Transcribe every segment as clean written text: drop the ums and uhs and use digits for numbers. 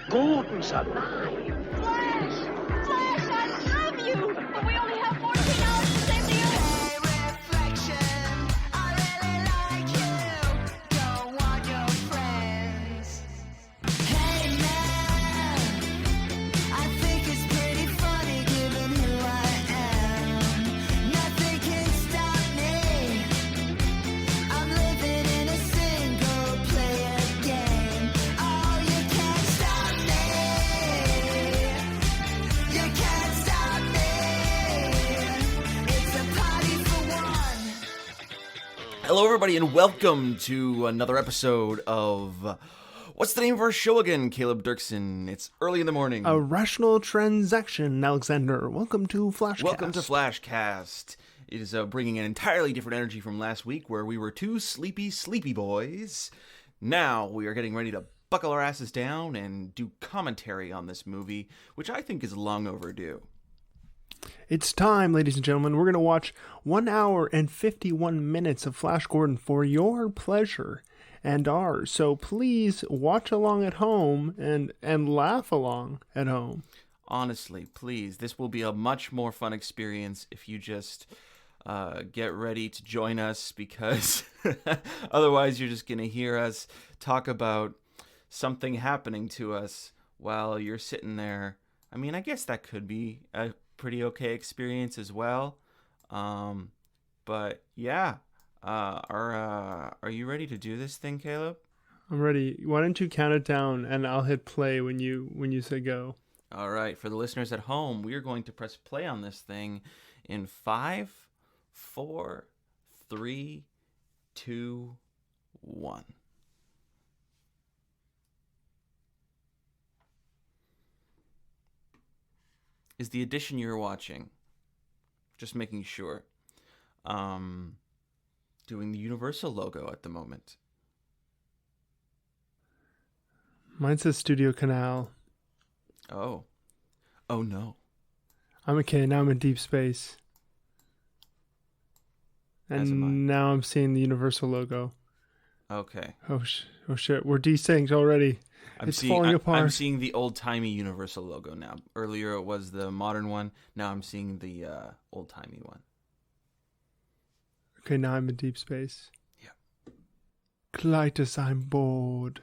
Guten Salut. Flash! Flash, I love you! But we only have 14 hours to save the Earth! Hey, reflection, I really like you. Don't want your friends. Hey, man, I think it's pretty funny given who I am. Nothing can stop me. I'm living in a single-player game. Oh, you can't stop me. You can't stop me. It's a party for one. Hello, everybody, and welcome to another episode of what's the name of our show again, Caleb Dirksen? It's early in the morning. A rational transaction, Alexander. Welcome to Flashcast. Welcome to Flashcast. It is bringing an entirely different energy from last week, where we were two sleepy boys. Now we are getting ready to buckle our asses down and do commentary on this movie, which I think is long overdue. It's time, ladies and gentlemen. We're going to watch 1 hour and 51 minutes of Flash Gordon for your pleasure and ours. So please watch along at home and laugh along at home. Honestly, please, this will be a much more fun experience if you just get ready to join us, because otherwise you're just going to hear us talk about something happening to us while you're sitting there. I mean, I guess that could be a pretty okay experience as well. But yeah, are you ready to do this thing, Caleb? I'm ready. Why don't you count it down and I'll hit play when you say go. All right, for the listeners at home, we are going to press play on this thing in 5, 4, 3, 2, 1. Is the edition you're watching, just making sure, doing the Universal logo at the moment? Mine says Studio Canal. Oh no. I'm okay. Now I'm in deep space. As am I. And now I'm seeing the Universal logo. Okay. Oh shit. We're desynced already. It's falling apart. I'm seeing the old-timey Universal logo now. Earlier it was the modern one. Now I'm seeing the old-timey one. Okay, now I'm in deep space. Yeah. Clytus, I'm bored.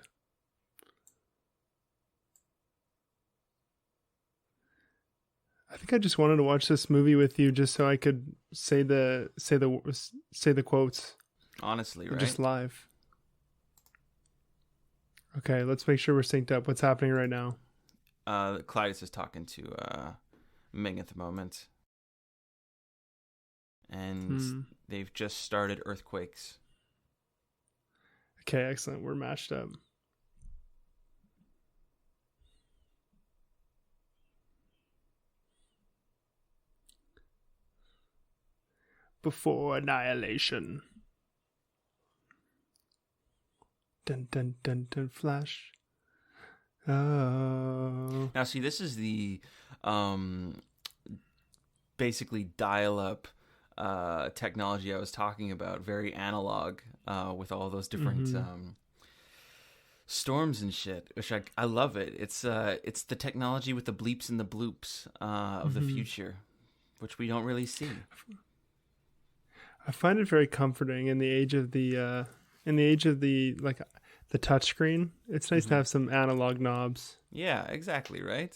I think I just wanted to watch this movie with you just so I could say the quotes. Honestly, right? Just live. Okay, let's make sure we're synced up. What's happening right now? Clytus is talking to Ming at the moment. And they've just started earthquakes. Okay, excellent. We're matched up. Before annihilation. Dun dun dun dun flash. Oh. Now, see, this is the basically dial-up technology I was talking about. Very analog, with all those different storms and shit. Which I love it. It's the technology with the bleeps and the bloops of the future, which we don't really see. I find it very comforting in the age of the like the touchscreen. It's nice to have some analog knobs. Yeah, exactly, right?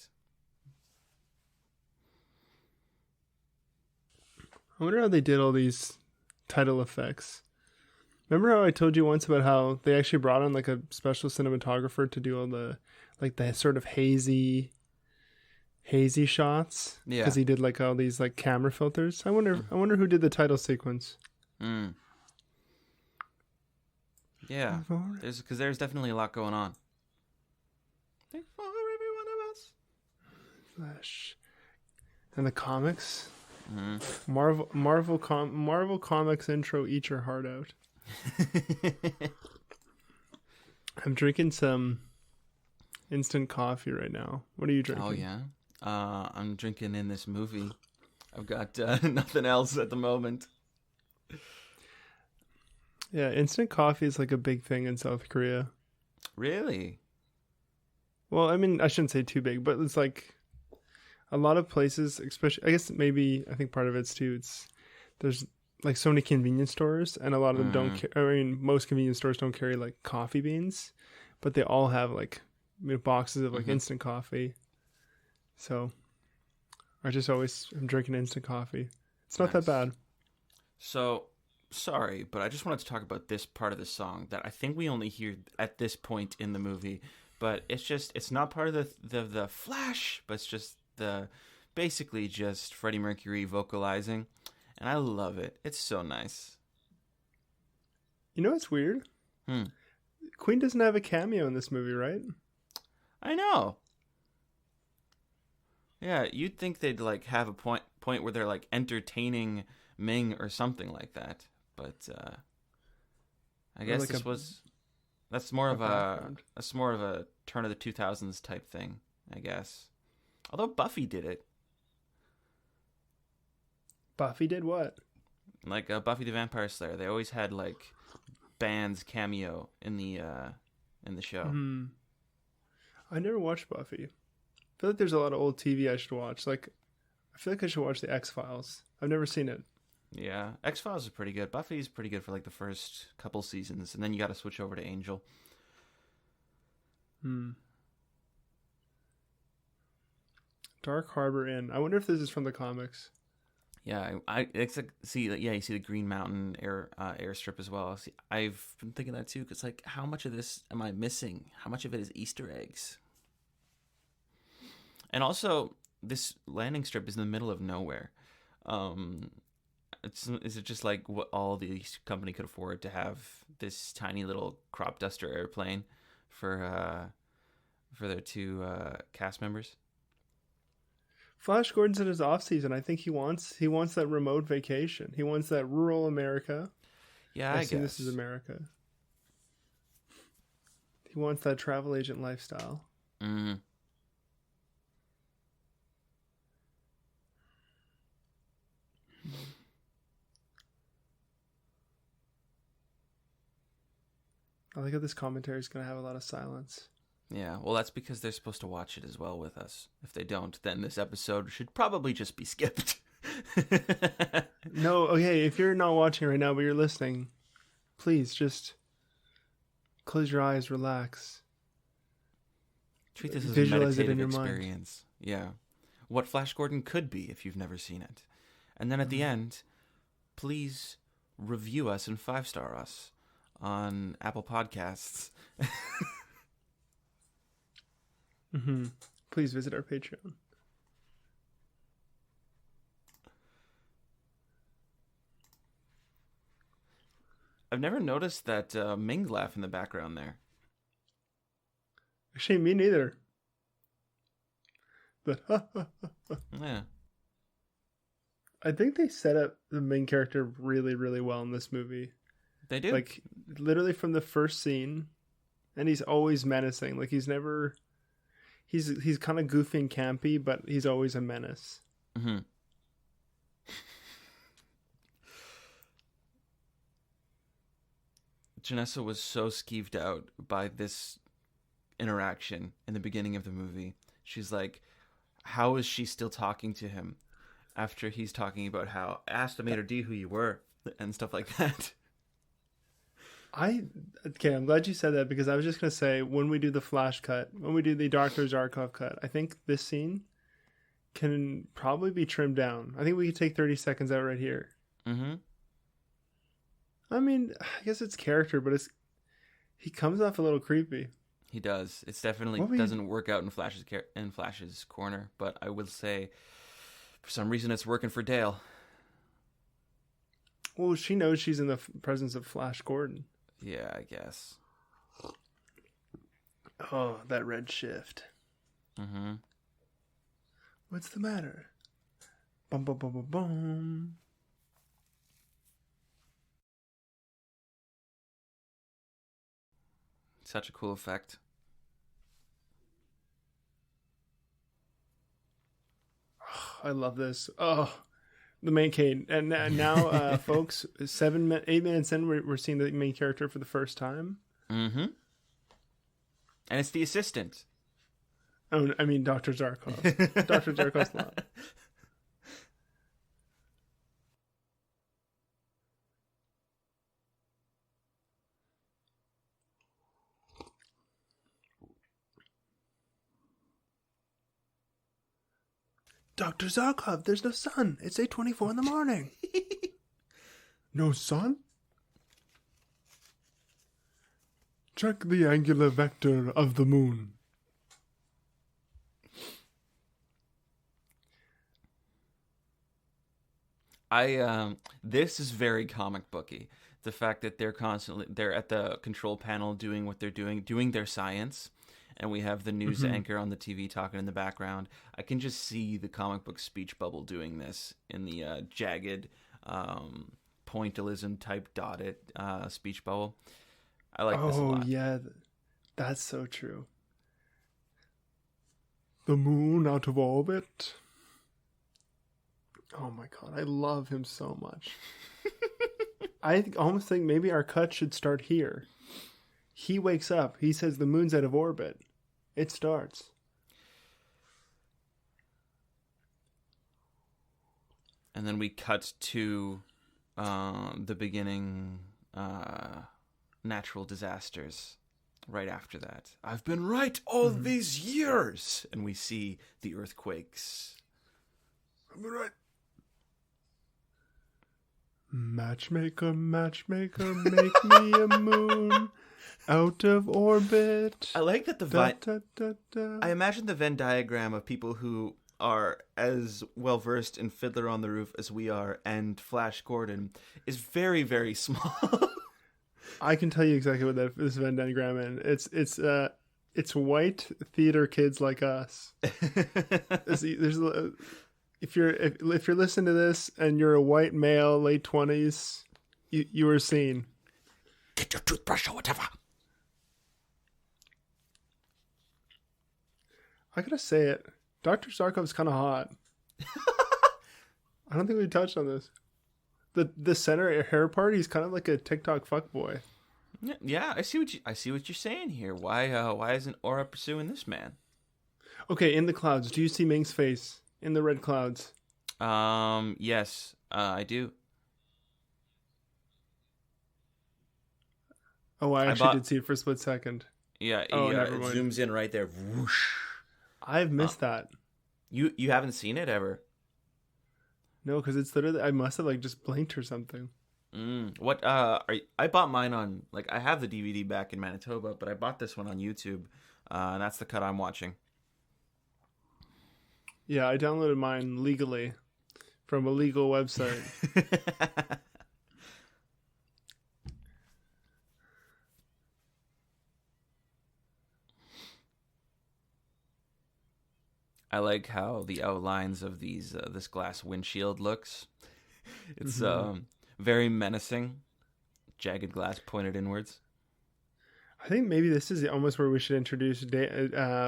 I wonder how they did all these title effects. Remember how I told you once about how they actually brought on like a special cinematographer to do all the like the sort of hazy shots? Yeah. Because he did like all these like camera filters. I wonder who did the title sequence. Yeah, there's definitely a lot going on. Think for every one of us. Flash. And the comics. Marvel Comics intro. Eat your heart out. I'm drinking some instant coffee right now. What are you drinking? Oh yeah, I'm drinking in this movie. I've got nothing else at the moment. Yeah, instant coffee is like a big thing in South Korea. Really? Well, I mean, I shouldn't say too big, but it's like a lot of places, especially, I guess maybe, I think part of it's too, there's like so many convenience stores, and a lot of them don't, I mean, most convenience stores don't carry like coffee beans, but they all have like boxes of like instant coffee. So I just always am drinking instant coffee. It's not that bad. So, sorry, but I just wanted to talk about this part of the song that I think we only hear at this point in the movie. But it's not part of the Flash, but it's just basically just Freddie Mercury vocalizing. And I love it. It's so nice. You know what's weird? Queen doesn't have a cameo in this movie, right? I know. Yeah, you'd think they'd like have a point where they're like entertaining Ming or something like that, but I guess like that's more of a turn of the 2000s type thing, I guess. Although Buffy did it. Buffy did what? Like Buffy the Vampire Slayer, they always had like bands cameo in the show. I never watched Buffy. I feel like there's a lot of old TV I should watch. Like, I feel like I should watch the X-Files. I've never seen it. Yeah, X-Files is pretty good. Buffy's pretty good for like the first couple seasons, and then you got to switch over to Angel. Dark Harbor Inn. I wonder if this is from the comics. Yeah, it's like you see the Green Mountain airstrip as well. See, I've been thinking that too, because like, how much of this am I missing? How much of it is Easter eggs? And also, this landing strip is in the middle of nowhere. Is it just like what all the company could afford to have this tiny little crop duster airplane for their two cast members? Flash Gordon's in his off season. I think he wants that remote vacation. He wants that rural America. Yeah, I guess this is America. He wants that travel agent lifestyle. Mm-hmm. I like how this commentary is going to have a lot of silence. Yeah, well, that's because they're supposed to watch it as well with us. If they don't, then this episode should probably just be skipped. No, okay, if you're not watching right now, but you're listening, please just close your eyes, relax. Treat this as a Visualize it in meditative your experience. Yeah. What Flash Gordon could be if you've never seen it. And then at the end, please review us and 5-star us on Apple Podcasts. Please visit our Patreon. I've never noticed that Ming laugh in the background there. Actually, me neither. But Yeah. I think they set up the main character really, really well in this movie. They do. Like, literally from the first scene, and he's always menacing. Like, he's never... He's kind of goofy and campy, but he's always a menace. Mm-hmm. Janessa was so skeeved out by this interaction in the beginning of the movie. She's like, how is she still talking to him after he's talking about how asked the maitre d' who you were and stuff like that? Okay, I'm glad you said that, because I was just going to say, when we do the flash cut, when we do the Doctor's Archive cut, I think this scene can probably be trimmed down. I think we could take 30 seconds out right here. Mm-hmm. I mean, I guess it's character, but he comes off a little creepy. He does. It's definitely doesn't work out in Flash's corner, but I will say, for some reason, it's working for Dale. Well, she knows she's in the presence of Flash Gordon. Yeah, I guess. Oh, that red shift. Mm-hmm. What's the matter? Bum, bum, bum, bum, bum. Such a cool effect. Oh, I love this. Oh, the main Kane. And now, folks, 8 minutes in, we're seeing the main character for the first time. Mm-hmm. And it's the assistant. Oh, I mean Dr. Zarkov. Dr. Zarkov's lab. Dr. Zarkov, there's no sun. It's 8:24 in the morning. No sun? Check the angular vector of the moon. This is very comic booky. The fact that they're at the control panel doing what they're doing their science, and we have the news anchor on the TV talking in the background. I can just see the comic book speech bubble doing this in the jagged pointillism type dotted speech bubble. I like this a lot. Oh, yeah. That's so true. The moon out of orbit. Oh my god, I love him so much. I almost think maybe our cut should start here. He wakes up. He says the moon's out of orbit. It starts. And then we cut to the beginning natural disasters right after that. I've been right all these years. And we see the earthquakes. I've been right. Matchmaker, matchmaker, make me a moon out of orbit. I like that I imagine the Venn diagram of people who are as well versed in Fiddler on the Roof as we are and Flash Gordon is very, very small. I can tell you exactly what this Venn diagram is. It's white theater kids like us. If you're listening to this and you're a white male, late 20s, you are seen. Get your toothbrush or whatever. I gotta say it. Dr. Zarkov's kind of hot. I don't think we touched on this. The center hair part, he's kind of like a TikTok fuckboy. Yeah, I see what you're saying here. Why isn't Aura pursuing this man? Okay, in the clouds, do you see Ming's face in the red clouds? Yes, I do. Oh, I actually did see it for a split second. Yeah, it zooms in right there. Whoosh. I've missed that. You haven't seen it ever? No, because it's literally, I must have just blinked or something. What? I bought mine on I have the DVD back in Manitoba, but I bought this one on YouTube, and that's the cut I'm watching. Yeah, I downloaded mine legally from a legal website. I like how the outlines of this glass windshield looks. It's very menacing. Jagged glass pointed inwards. I think maybe this is almost where we should introduce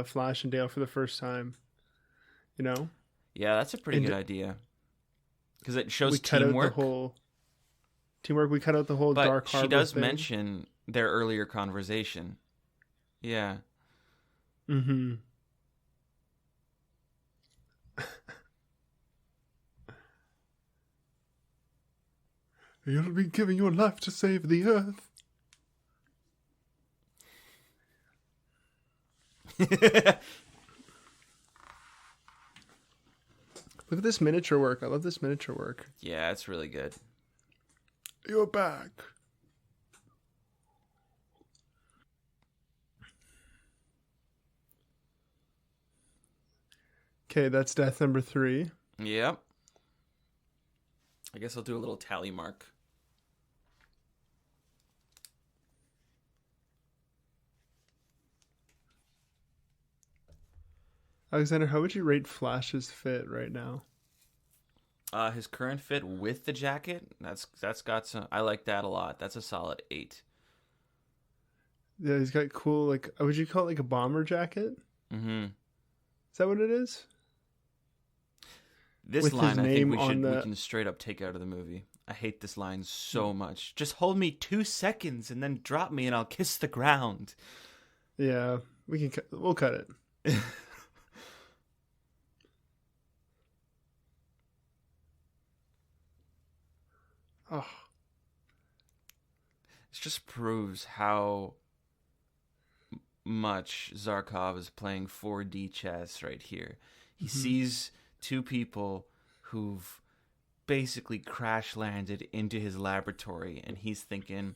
Flash and Dale for the first time. You know? Yeah, that's a pretty good idea. Because it shows cut teamwork. Out the whole teamwork. We cut out the whole Dark Harbor. She does thing. mention their earlier conversation. Yeah. Mm-hmm. You'll be giving your life to save the Earth. Look at this miniature work. I love this miniature work. Yeah, it's really good. You're back. Okay, that's death number 3. Yep. I guess I'll do a little tally mark. Alexander, how would you rate Flash's fit right now? His current fit with the jacket, that's got some. I like that a lot. That's a solid 8. Yeah, he's got cool, would you call it a bomber jacket? Mm-hmm. Is that what it is? This with line, I think we the... can straight up take out of the movie. I hate this line so much. Just hold me 2 seconds and then drop me and I'll kiss the ground. Yeah, we'll cut it. Oh, It just proves how much Zarkov is playing 4D chess right here. He sees two people who've basically crash landed into his laboratory, and he's thinking,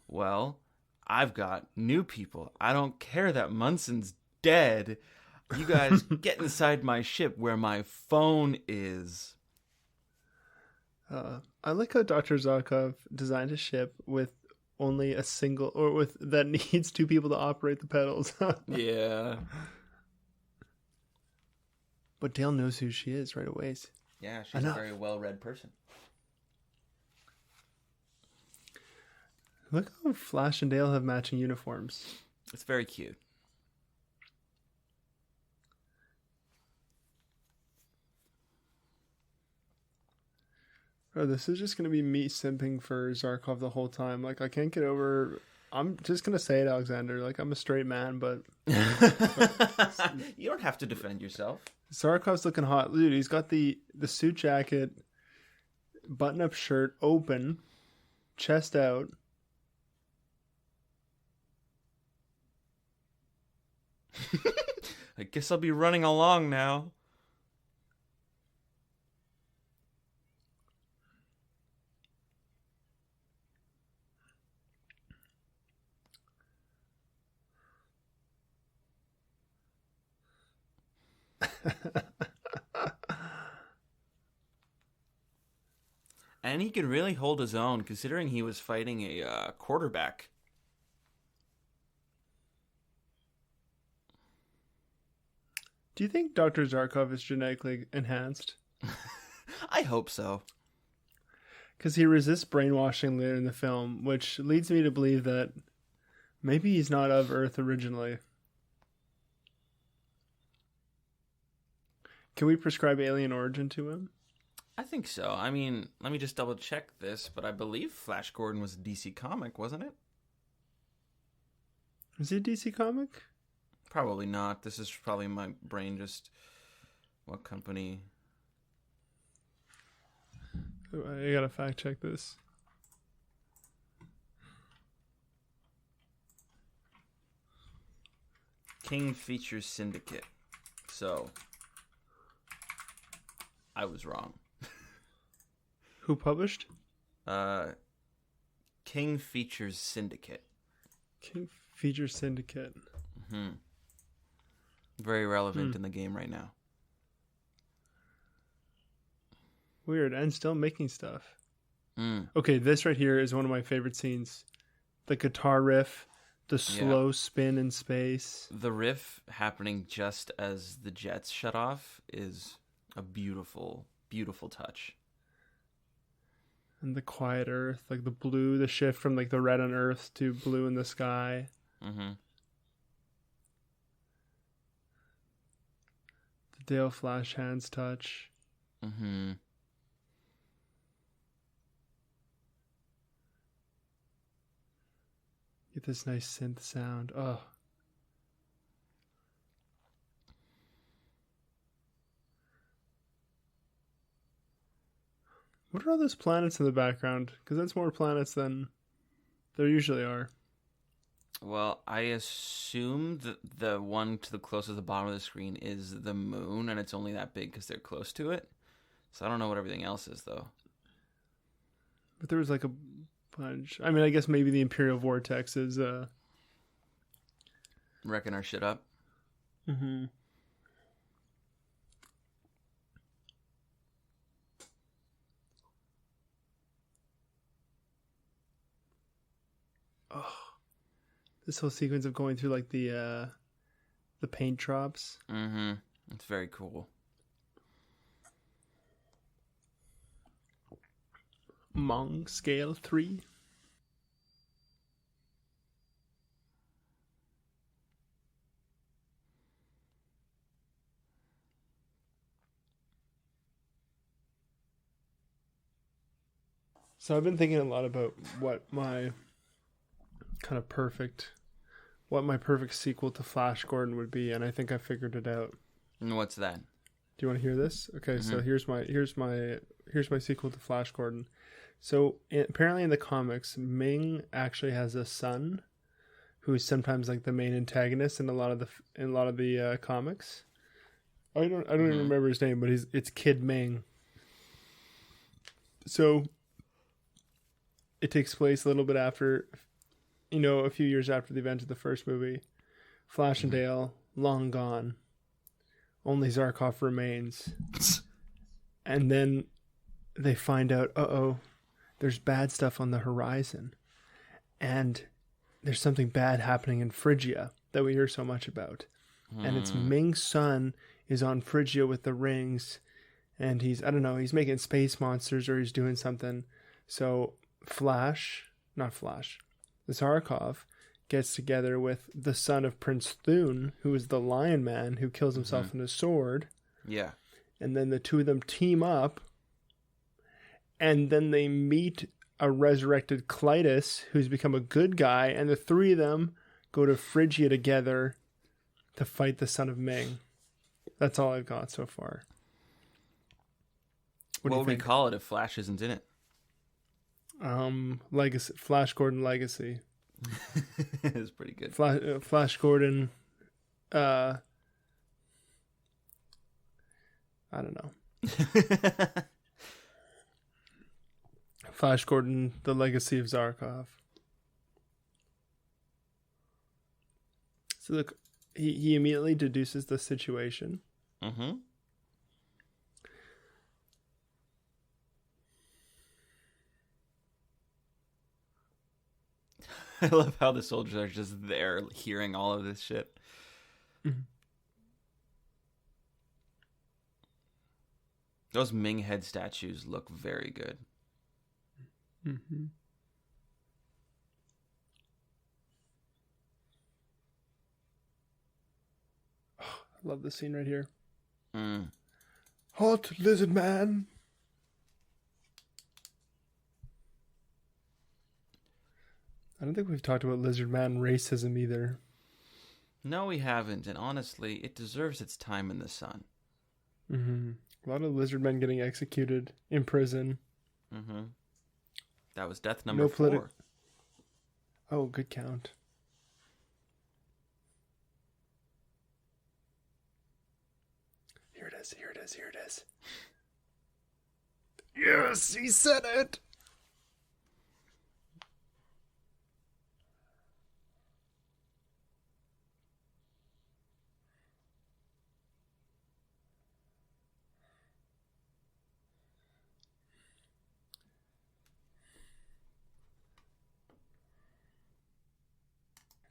well, I've got new people. I don't care that Munson's dead. You guys get inside my ship where my phone is. I like how Dr. Zarkov designed a ship with only a single, or with that needs two people to operate the pedals. Yeah. But Dale knows who she is right away. Yeah, she's Enough. a very well-read person. Look how Flash and Dale have matching uniforms. It's very cute. Bro, this is just going to be me simping for Zarkov the whole time. Like, I can't get over... I'm just going to say it, Alexander. Like, I'm a straight man, but... You don't have to defend yourself. Zarkov's looking hot. Dude, he's got the suit jacket, button-up shirt open, chest out. I guess I'll be running along now. And he could really hold his own, considering he was fighting a quarterback. Do you think Dr. Zarkov is genetically enhanced? I hope so. Because he resists brainwashing later in the film, which leads me to believe that maybe he's not of Earth originally. Can we prescribe alien origin to him? I think so. I mean, let me just double check this, but I believe Flash Gordon was a DC comic, wasn't it? Is he a DC comic? Probably not. This is probably my brain just... What company? I gotta fact check this. King Features Syndicate. So, I was wrong. Who published? King Features Syndicate. King Feature Syndicate. Mm-hmm. Very relevant in the game right now. Weird, and still making stuff. Mm. Okay, this right here is one of my favorite scenes. The guitar riff, the slow spin in space. The riff happening just as the jets shut off is a beautiful, beautiful touch. And the quiet earth, like the blue, the shift from like the red on earth to blue in the sky. Mm-hmm. The Dale Flash hands touch. Mm-hmm. Get this nice synth sound. Oh. What are all those planets in the background? Because that's more planets than there usually are. Well, I assume that the one to the closest to the bottom of the screen is the moon, and it's only that big because they're close to it. So I don't know what everything else is, though. But there was like a bunch. I mean, I guess maybe the Imperial Vortex is... Wrecking our shit up. Mm-hmm. Oh, this whole sequence of going through like the paint drops. Mm-hmm. It's very cool. Mong scale 3. So I've been thinking a lot about what my perfect sequel to Flash Gordon would be, and I think I figured it out. And what's that? Do you want to hear this? Okay, so here's my sequel to Flash Gordon. So apparently in the comics, Ming actually has a son who's sometimes like the main antagonist in a lot of the comics. I don't even remember his name, but it's Kid Ming. So it takes place a little bit after, a few years after the event of the first movie. Flash and Dale, long gone. Only Zarkov remains. And then they find out, there's bad stuff on the horizon. And there's something bad happening in Phrygia that we hear so much about. And it's Ming's son is on Phrygia with the rings. And he's making space monsters or he's doing something. So Zarkov gets together with the son of Prince Thune, who is the Lion Man who kills himself with a sword. Yeah. And then the two of them team up. And then they meet a resurrected Clytus who's become a good guy. And the three of them go to Phrygia together to fight the son of Ming. That's all I've got so far. What would we call it if Flash isn't in it? Legacy, Flash Gordon Legacy. It's pretty good. Flash Gordon. I don't know. Flash Gordon, The Legacy of Zarkov. So look, he immediately deduces the situation. Mm-hmm. I love how the soldiers are just there hearing all of this shit. Mm-hmm. Those Ming head statues look very good. Mm-hmm. Oh, I love this scene right here. Halt, lizard man! I don't think we've talked about lizard man racism either. No, we haven't, and honestly, it deserves its time in the sun. Mm-hmm. A lot of lizard men getting executed in prison. Mm-hmm. That was death number 4. Oh, good count. Here it is. Yes, he said it!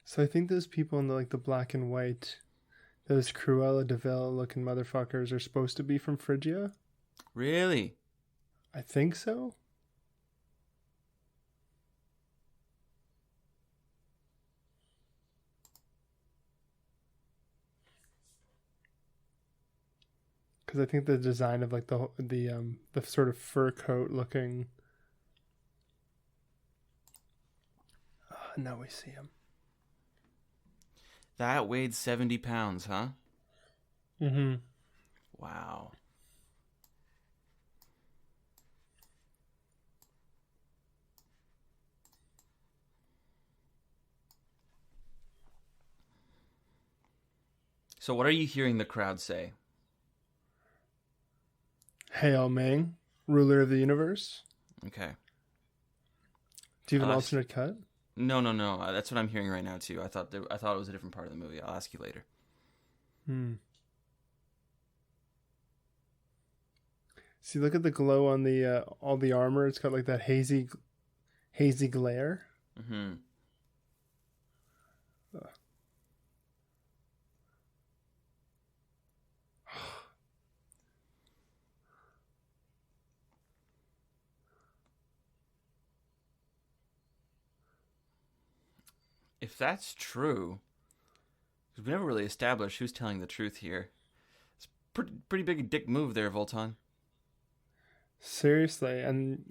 So I think those people in the black and white, those Cruella de Vil looking motherfuckers are supposed to be from Phrygia. Really? I think so. Because I think the design of the sort of fur coat looking. Now we see him. That weighed 70 pounds, huh? Mm-hmm. Wow. So what are you hearing the crowd say? Hail Ming, ruler of the universe. Okay. Do you have an alternate cut? No. That's what I'm hearing right now too. I thought it was a different part of the movie. I'll ask you later. See, look at the glow on the all the armor. It's got like that hazy glare. Mm-hmm. If that's true, because we never really established who's telling the truth here. It's pretty big a dick move there, Voltan. Seriously, and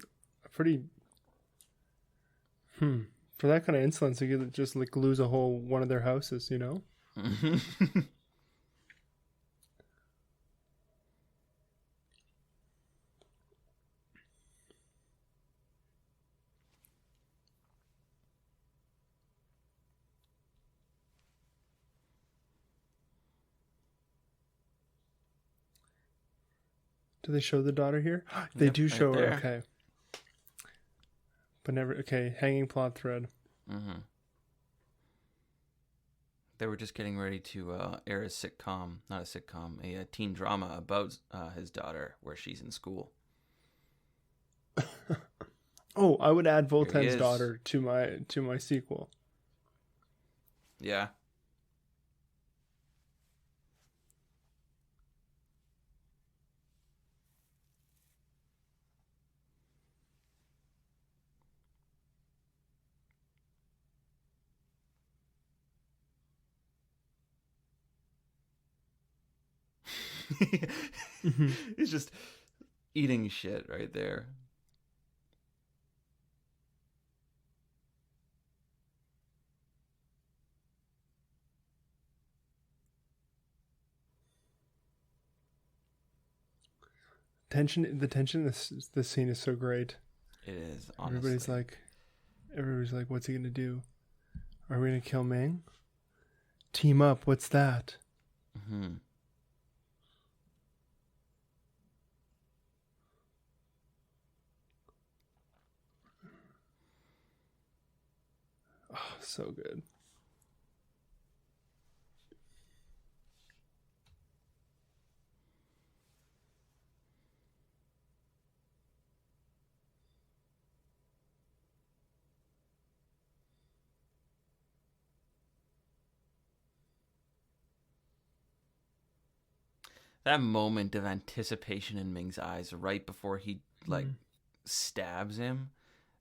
pretty. For that kind of insolence, you could just lose a whole one of their houses, you know. Do they show the daughter here? They Yep, do right show her. there. Okay. But never. Okay, hanging plot thread. Mm-hmm. They were just getting ready to air a sitcom, not a sitcom, a teen drama about his daughter, where she's in school. Oh, I would add There he Voltan's is. daughter to my sequel. Yeah. He's just eating shit right there. The tension in this scene is so great. It is, honestly. Everybody's like, what's he gonna do? Are we gonna kill Ming? Team up, what's that? Mm-hmm. Oh, so good. That moment of anticipation in Ming's eyes right before he stabs him,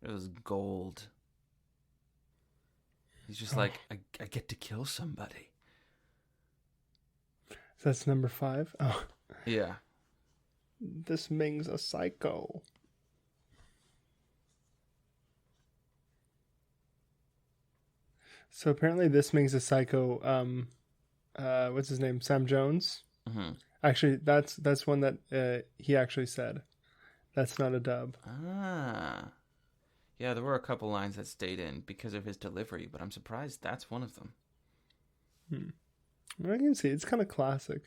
it was gold. He's just like, I get to kill somebody. That's number 5. Oh, Yeah. this Ming's a psycho. So apparently this Ming's a psycho. What's his name? Sam Jones. Mm-hmm. Actually, that's one that he actually said. That's not a dub. Ah. Yeah, there were a couple lines that stayed in because of his delivery, but I'm surprised that's one of them. I can see it's kind of classic.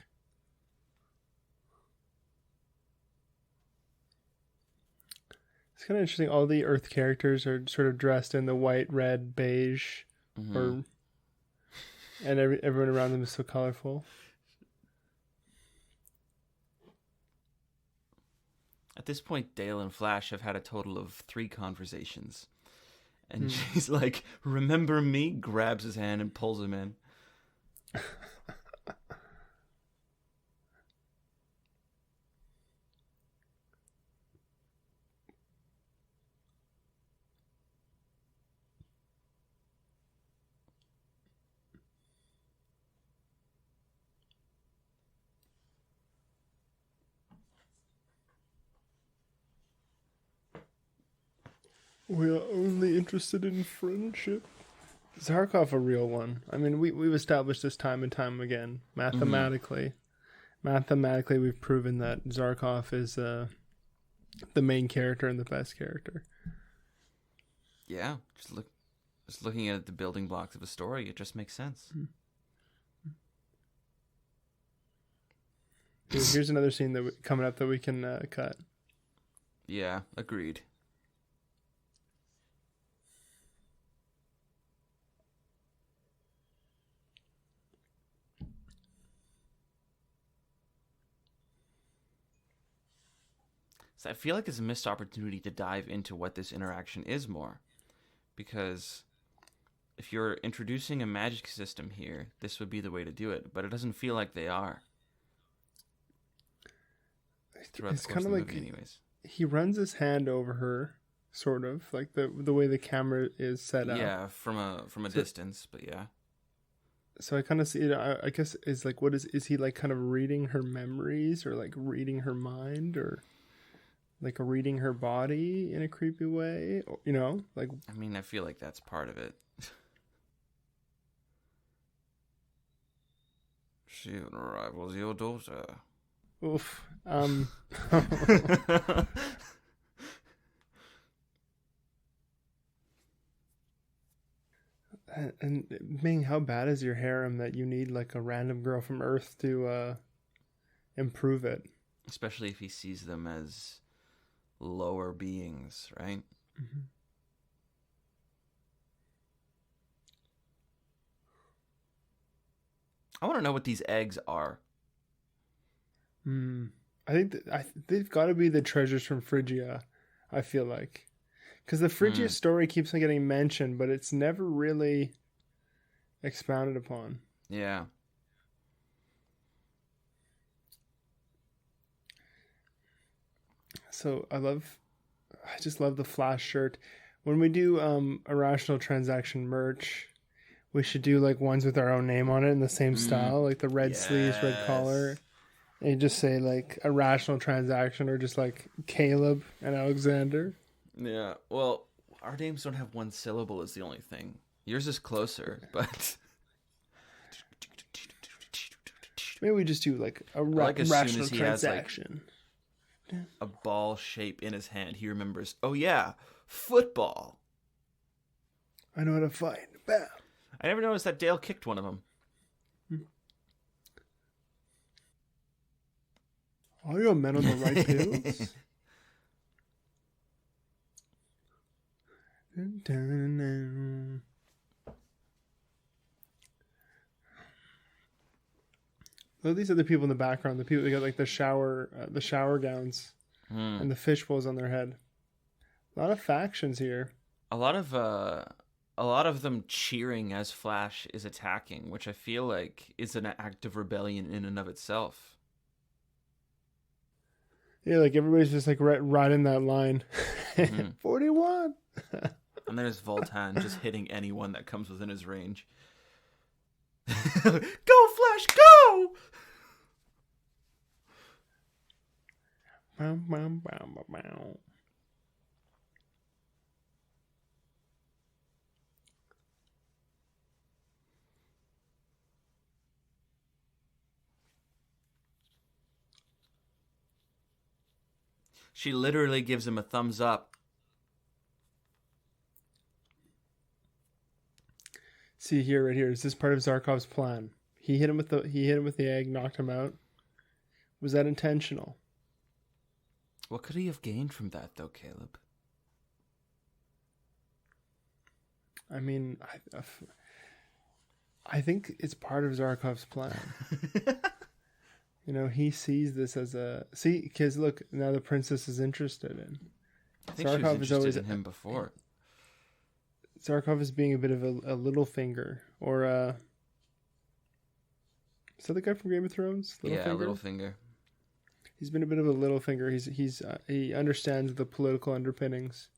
It's kind of interesting. All the Earth characters are sort of dressed in the white, red, beige, and everyone around them is so colorful. At this point, Dale and Flash have had a total of 3 conversations. And she's like, remember me? Grabs his hand and pulls him in. We are only interested in friendship. Is Zarkov a real one? I mean, we've established this time and time again. Mathematically, we've proven that Zarkov is the main character and the best character. Yeah, just looking at the building blocks of a story, it just makes sense. Here's another scene coming up that we can cut. Yeah, agreed. So I feel like it's a missed opportunity to dive into what this interaction is more. Because if you're introducing a magic system here, this would be the way to do it. But it doesn't feel like they are. Throughout It's the course kind of of the like movie, anyways. he runs his hand over her, sort of like the way the camera is set up. Yeah, from a distance, but yeah. So I kind of see it. I guess is like, what is he like? Kind of reading her memories, or like reading her mind, or like reading her body in a creepy way, you know? Like, I mean, I feel like that's part of it. She even rivals your daughter. oof. And Ming, how bad is your harem that you need like a random girl from Earth to improve it? especially if he sees them as lower beings, right? Mm-hmm. I want to know what these eggs are. I think they've got to be the treasures from Phrygia, I feel like. Because the Phrygia story keeps on getting mentioned, but it's never really expounded upon. Yeah. So I just love the Flash shirt. When we do Irrational Transaction merch, we should do like ones with our own name on it in the same style, like the red sleeves, red collar. And you just say like Irrational Transaction or just like Caleb and Alexander. Yeah. Well, our names don't have one syllable is the only thing. Yours is closer, but Maybe we just do like a like as soon Rational as he has, like, Transaction. a ball shape in his hand, he remembers, oh yeah, football. I know how to fight. Bam. I never noticed that Dale kicked one of them. Are you men on the right pills? Look at these other people in the background. The people that got like the shower gowns and the fish bowls on their head. A lot of factions here. A lot of them cheering as Flash is attacking, which I feel like is an act of rebellion in and of itself. Yeah, like everybody's just like right in that line. 41. And there's Voltan just hitting anyone that comes within his range. Go, Flash, go! Bow, bow, bow, bow, bow. She literally gives him a thumbs up. See here, right here. Is this part of Zarkov's plan? He hit him with the egg, knocked him out. Was that intentional? What could he have gained from that, though, Caleb? I mean, I think it's part of Zarkov's plan. You know, he sees this as because look, now the princess is interested in. I think she was interested in him before. Zarkov is being a bit of a little finger, or is that the guy from Game of Thrones? Littlefinger. He's been a bit of a little finger. He understands the political underpinnings,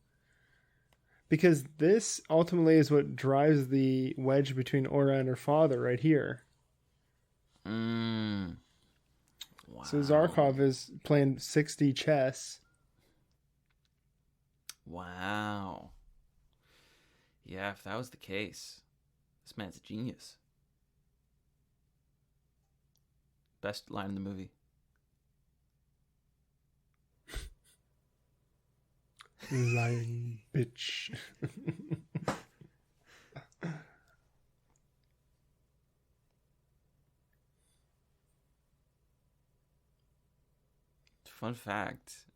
because this ultimately is what drives the wedge between Aura and her father right here. Wow. So Zarkov is playing 60 chess. Wow. Yeah, if that was the case, this man's a genius. Best line in the movie. Lying bitch. Fun fact,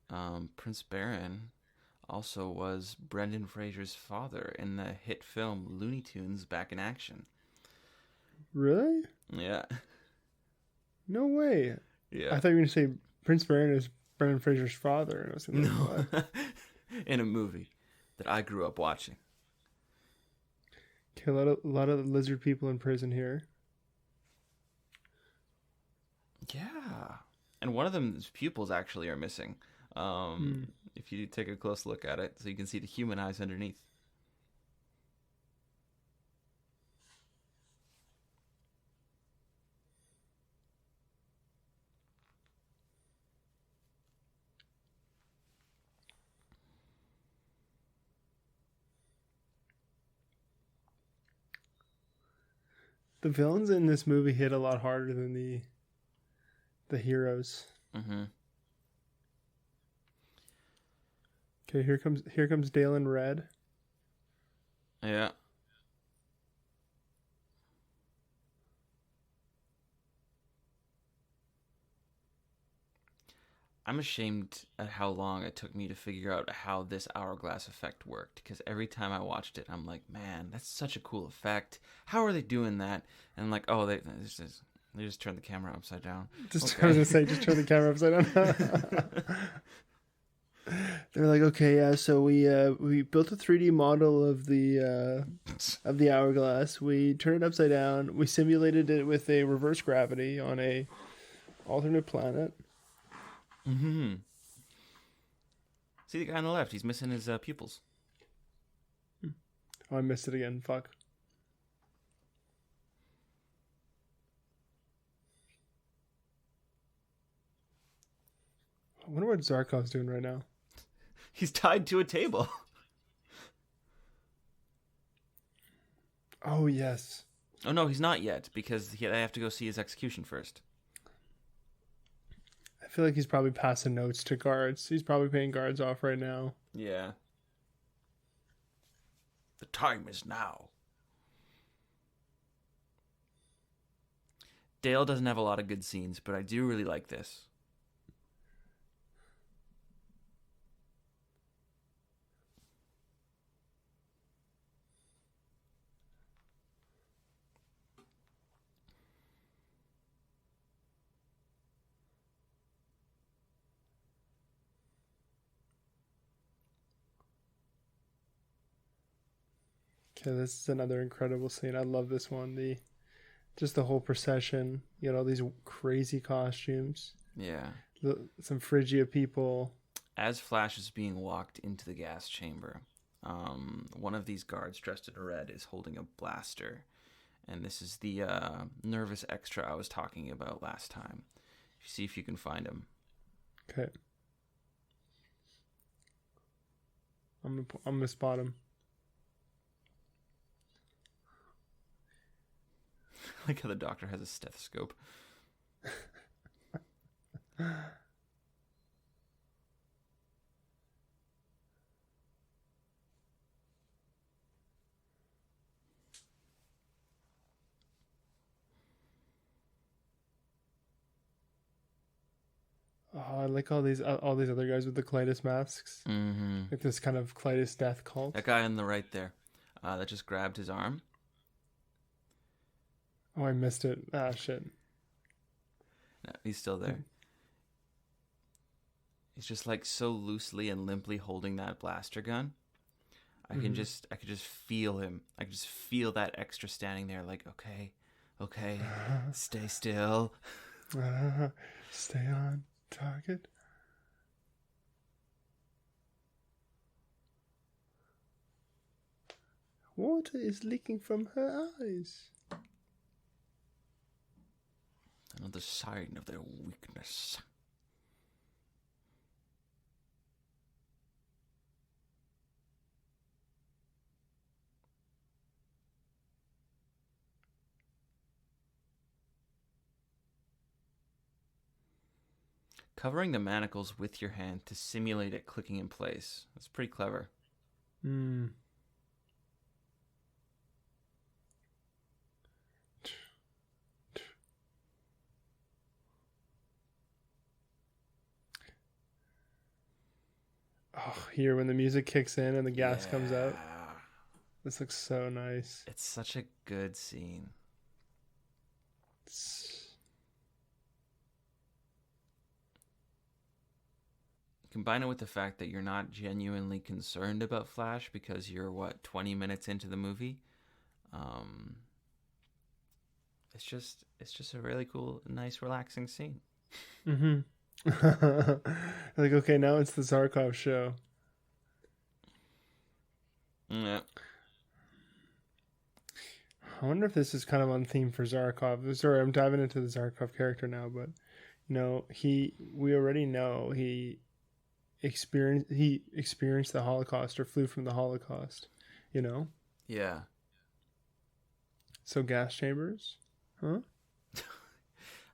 Prince Baron also was Brendan Fraser's father in the hit film Looney Tunes Back in Action. Really? Yeah. No way. Yeah. I thought you were going to say Prince Baron is Brendan Fraser's father. And I was going to No. In a movie that I grew up watching. Okay, a lot of lizard people in prison here. Yeah. And one of them's pupils actually are missing. If you take a close look at it, so you can see the human eyes underneath. The villains in this movie hit a lot harder than the heroes. Mm-hmm. Okay, here comes Dale in red. Yeah. I'm ashamed at how long it took me to figure out how this hourglass effect worked. Because every time I watched it, I'm like, man, that's such a cool effect. How are they doing that? And I'm like, oh, they just turned the camera upside down. I was gonna say, just turn the camera upside down. They're like, okay, yeah. So we built a 3D model of the hourglass. We turned it upside down. We simulated it with a reverse gravity on a alternate planet. Mm-hmm. See the guy on the left? He's missing his pupils. Oh, I missed it again. Fuck. I wonder what Zarkov's doing right now. He's tied to a table. Oh, yes. Oh, no, he's not yet, because they have to go see his execution first. I feel like he's probably passing notes to guards. He's probably paying guards off right now. Yeah. The time is now. Dale doesn't have a lot of good scenes, but I do really like this. Okay, this is another incredible scene. I love this one. Just the whole procession. You got all these crazy costumes. Yeah. Some Phrygia people. As Flash is being walked into the gas chamber, one of these guards dressed in red is holding a blaster. And this is the nervous extra I was talking about last time. See if you can find him. Okay. I'm gonna spot him. I like how the doctor has a stethoscope. Oh, I like all these other guys with the Clytus masks. Mm-hmm. Like this kind of Clytus death cult. That guy on the right there, that just grabbed his arm. Oh, I missed it. Ah, shit. No, he's still there. He's just like so loosely and limply holding that blaster gun. I could just feel him. I could just feel that extra standing there like, okay, stay still. Stay on target. Water is leaking from her eyes. Another sign of their weakness. Covering the manacles with your hand to simulate it clicking in place. That's pretty clever. Hmm. Oh, here when the music kicks in and the gas comes out. This looks so nice. It's such a good scene. Combine it with the fact that you're not genuinely concerned about Flash because you're 20 minutes into the movie. It's just a really cool, nice, relaxing scene. Mm-hmm. Like, okay, now it's the Zarkov show. Yeah. I wonder if this is kind of on theme for Zarkov. Sorry, I'm diving into the Zarkov character now, but we already know he experienced the Holocaust or flew from the Holocaust, Yeah. So gas chambers? Huh?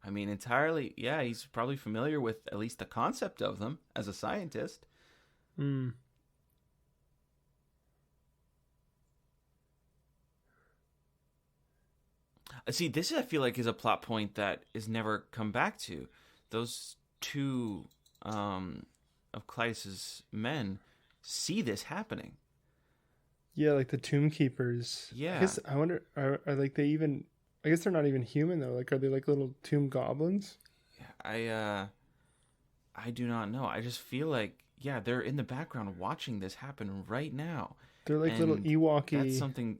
I mean, entirely, yeah, he's probably familiar with at least the concept of them as a scientist. Hmm. See, this I feel like is a plot point that is never come back to. Those two of Clytus's men see this happening. Yeah, like the tomb keepers. Yeah. I guess I wonder, are like they even? I guess they're not even human though. Like, are they like little tomb goblins? I do not know. I just feel like, yeah, they're in the background watching this happen right now. They're like little And Ewok-y. That's something,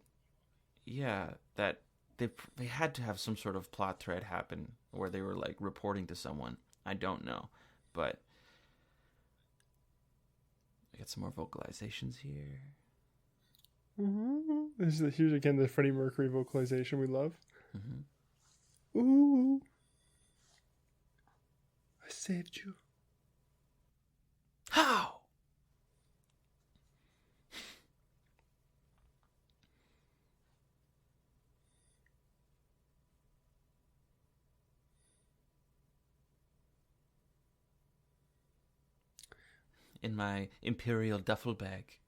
yeah, that they had to have some sort of plot thread happen where they were like reporting to someone. I don't know, but I got some more vocalizations here. Here's again the Freddie Mercury vocalization we love. Mm-hmm. Ooh, I saved you. How? In my imperial duffel bag.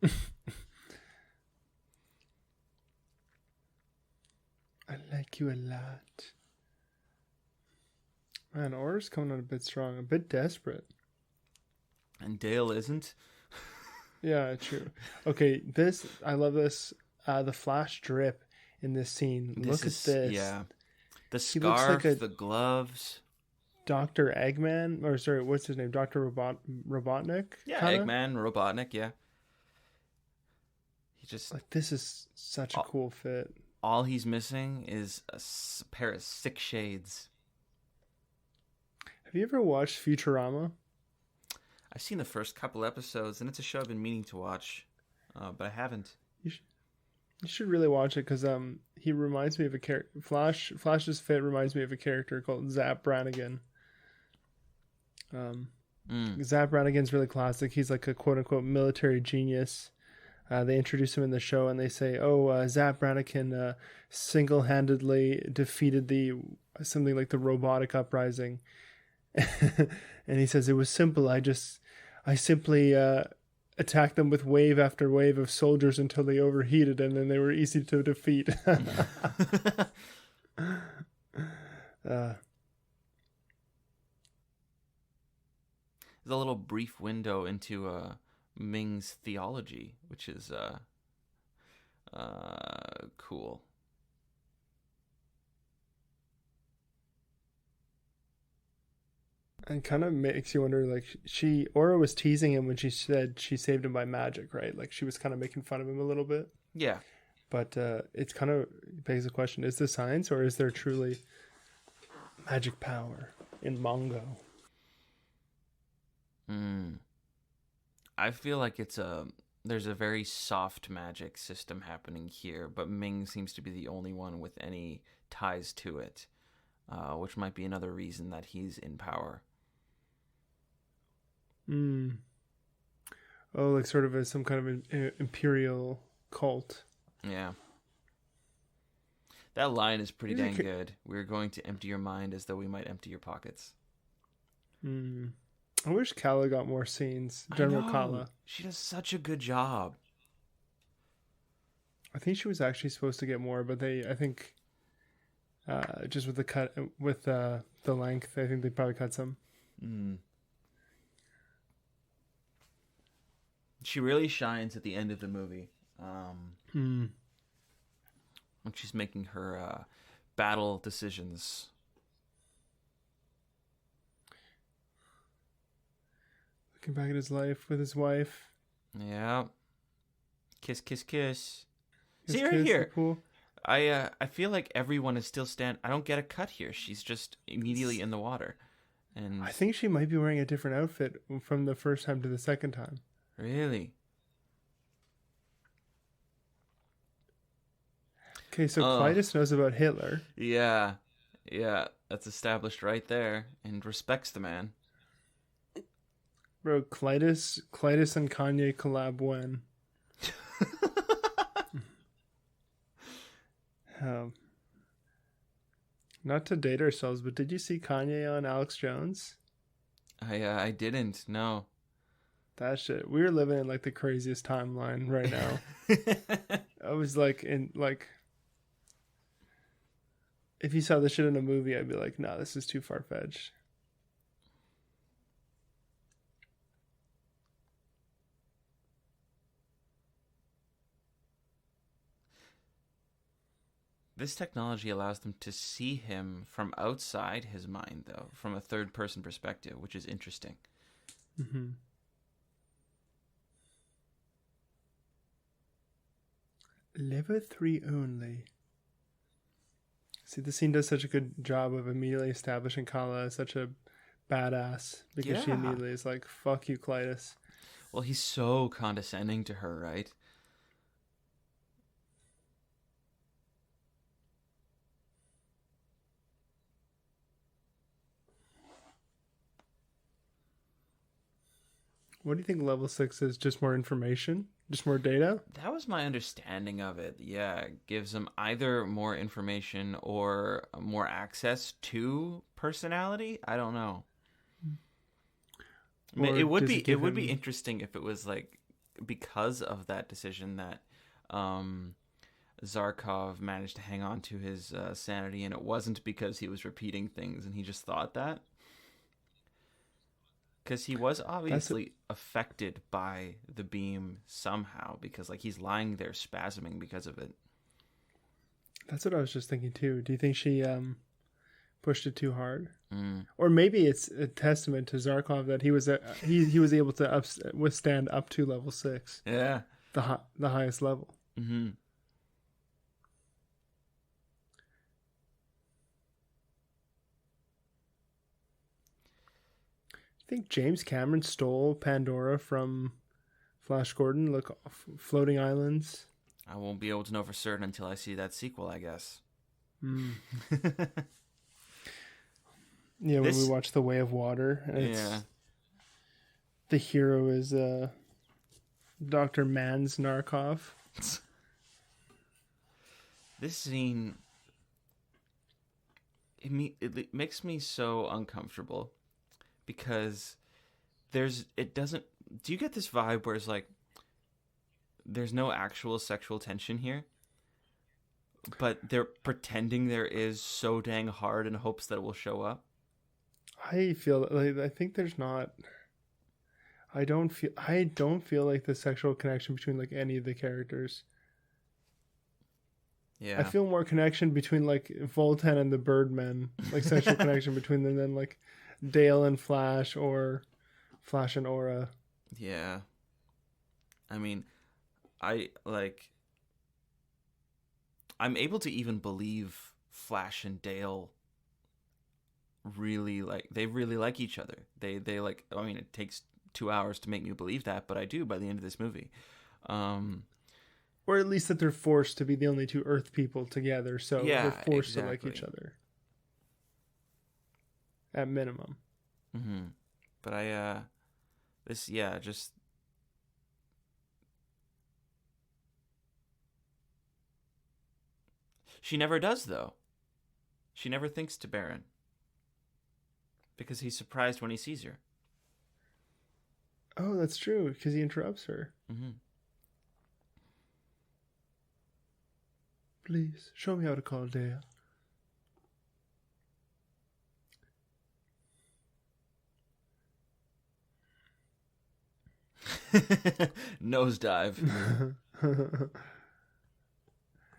I like you a lot. Man, Aura's coming on a bit strong, a bit desperate. And Dale isn't. Yeah, true. Okay, I love this. The flash drip in this scene. Look at this. Yeah. The He looks scarf, like a- the gloves. Dr. Eggman, or sorry, what's his name? Dr. Robotnik? Yeah, kinda? Eggman, Robotnik, yeah. He just, Like, this is such a cool fit. all he's missing is a pair of sick shades. Have you ever watched Futurama? I've seen the first couple episodes, and it's a show I've been meaning to watch, but I haven't. You should really watch it because he reminds me of a character. Flash's fit reminds me of a character called Zap Brannigan. Zap Brannigan's really classic. He's like a quote unquote military genius. They introduce him in the show and they say, "Oh, Zap Brannigan single handedly defeated something like the robotic uprising." And he says it was simple. I simply attacked them with wave after wave of soldiers until they overheated, and then they were easy to defeat. There's a little brief window into Ming's theology, which is cool. And kind of makes you wonder, like, Aura was teasing him when she said she saved him by magic, right? Like, she was kind of making fun of him a little bit. Yeah. But it's kind of begs the question, is this science or is there truly magic power in Mongo? I feel like there's a very soft magic system happening here, but Ming seems to be the only one with any ties to it, which might be another reason that he's in power. Oh, like sort of some kind of imperial cult. Yeah. That line is pretty dang good. We're going to empty your mind as though we might empty your pockets. I wish Kala got more scenes. General Kala. She does such a good job. I think she was actually supposed to get more, but I think, just with the cut, with the length, I think they probably cut some. She really shines at the end of the movie. When she's making her battle decisions. Looking back at his life with his wife. Yeah. Kiss, kiss, kiss. His See her kids, here. Cool. I feel like everyone is still I don't get a cut here. She's just immediately in the water. And I think she might be wearing a different outfit from the first time to the second time. really? Okay, so Clytus knows about Hitler. Yeah. Yeah, that's established right there and respects the man. Bro, Clytus and Kanye collab when? Not to date ourselves, but did you see Kanye on Alex Jones? I didn't, no. That shit. We were living in like the craziest timeline right now. I was like if you saw this shit in a movie, I'd be like, nah, this is too far-fetched. This technology allows them to see him from outside his mind, though, from a third-person perspective, which is interesting. Mm-hmm. Level 3 only. See, the scene does such a good job of immediately establishing Kala as such a badass, because she Yeah. immediately is like, fuck you, Clytus. Well, he's so condescending to her, right? What do you think level 6 is? Just more information? Just more data? That was my understanding of it. Yeah, it gives him either more information or more access to personality. I don't know. I mean, Or it would does be it give him- interesting if it was like because of that decision that Zarkov managed to hang on to his sanity, and it wasn't because he was repeating things and he just thought that. Because he was obviously affected by the beam somehow, because like he's lying there spasming because of it. That's what I was just thinking too. Do you think she pushed it too hard? Mm. Or maybe it's a testament to Zarkov that he was he was able to withstand up to level 6, Yeah. the highest level. Mm-hmm. I think James Cameron stole Pandora from Flash Gordon. Look, floating islands. I won't be able to know for certain until I see that sequel, I guess. Yeah, when This- we watch The Way of Water, and Yeah. the hero is Dr. Mans Narkov. This scene, it makes me so uncomfortable because it doesn't. Do you get this vibe where it's like there's no actual sexual tension here, but they're pretending there is so dang hard in hopes that it will show up? I feel like I think there's not. I don't feel like the sexual connection between like any of the characters. Yeah. I feel more connection between like Voltan and the Birdmen, like sexual connection between them than like Dale and Flash or Flash and Aura. Yeah. I mean, I'm able to even believe Flash and Dale really like each other. They like, I mean, it takes 2 hours to make me believe that, but I do by the end of this movie. Or at least that they're forced to be the only two Earth people together, so Yeah, they're forced to like exactly. each other. At minimum. Mm-hmm. But just she never does though. She never thinks to Baron because he's surprised when he sees her. Oh, that's true, because he interrupts her. Mm-hmm. Please, show me how to call Dale. Nosedive.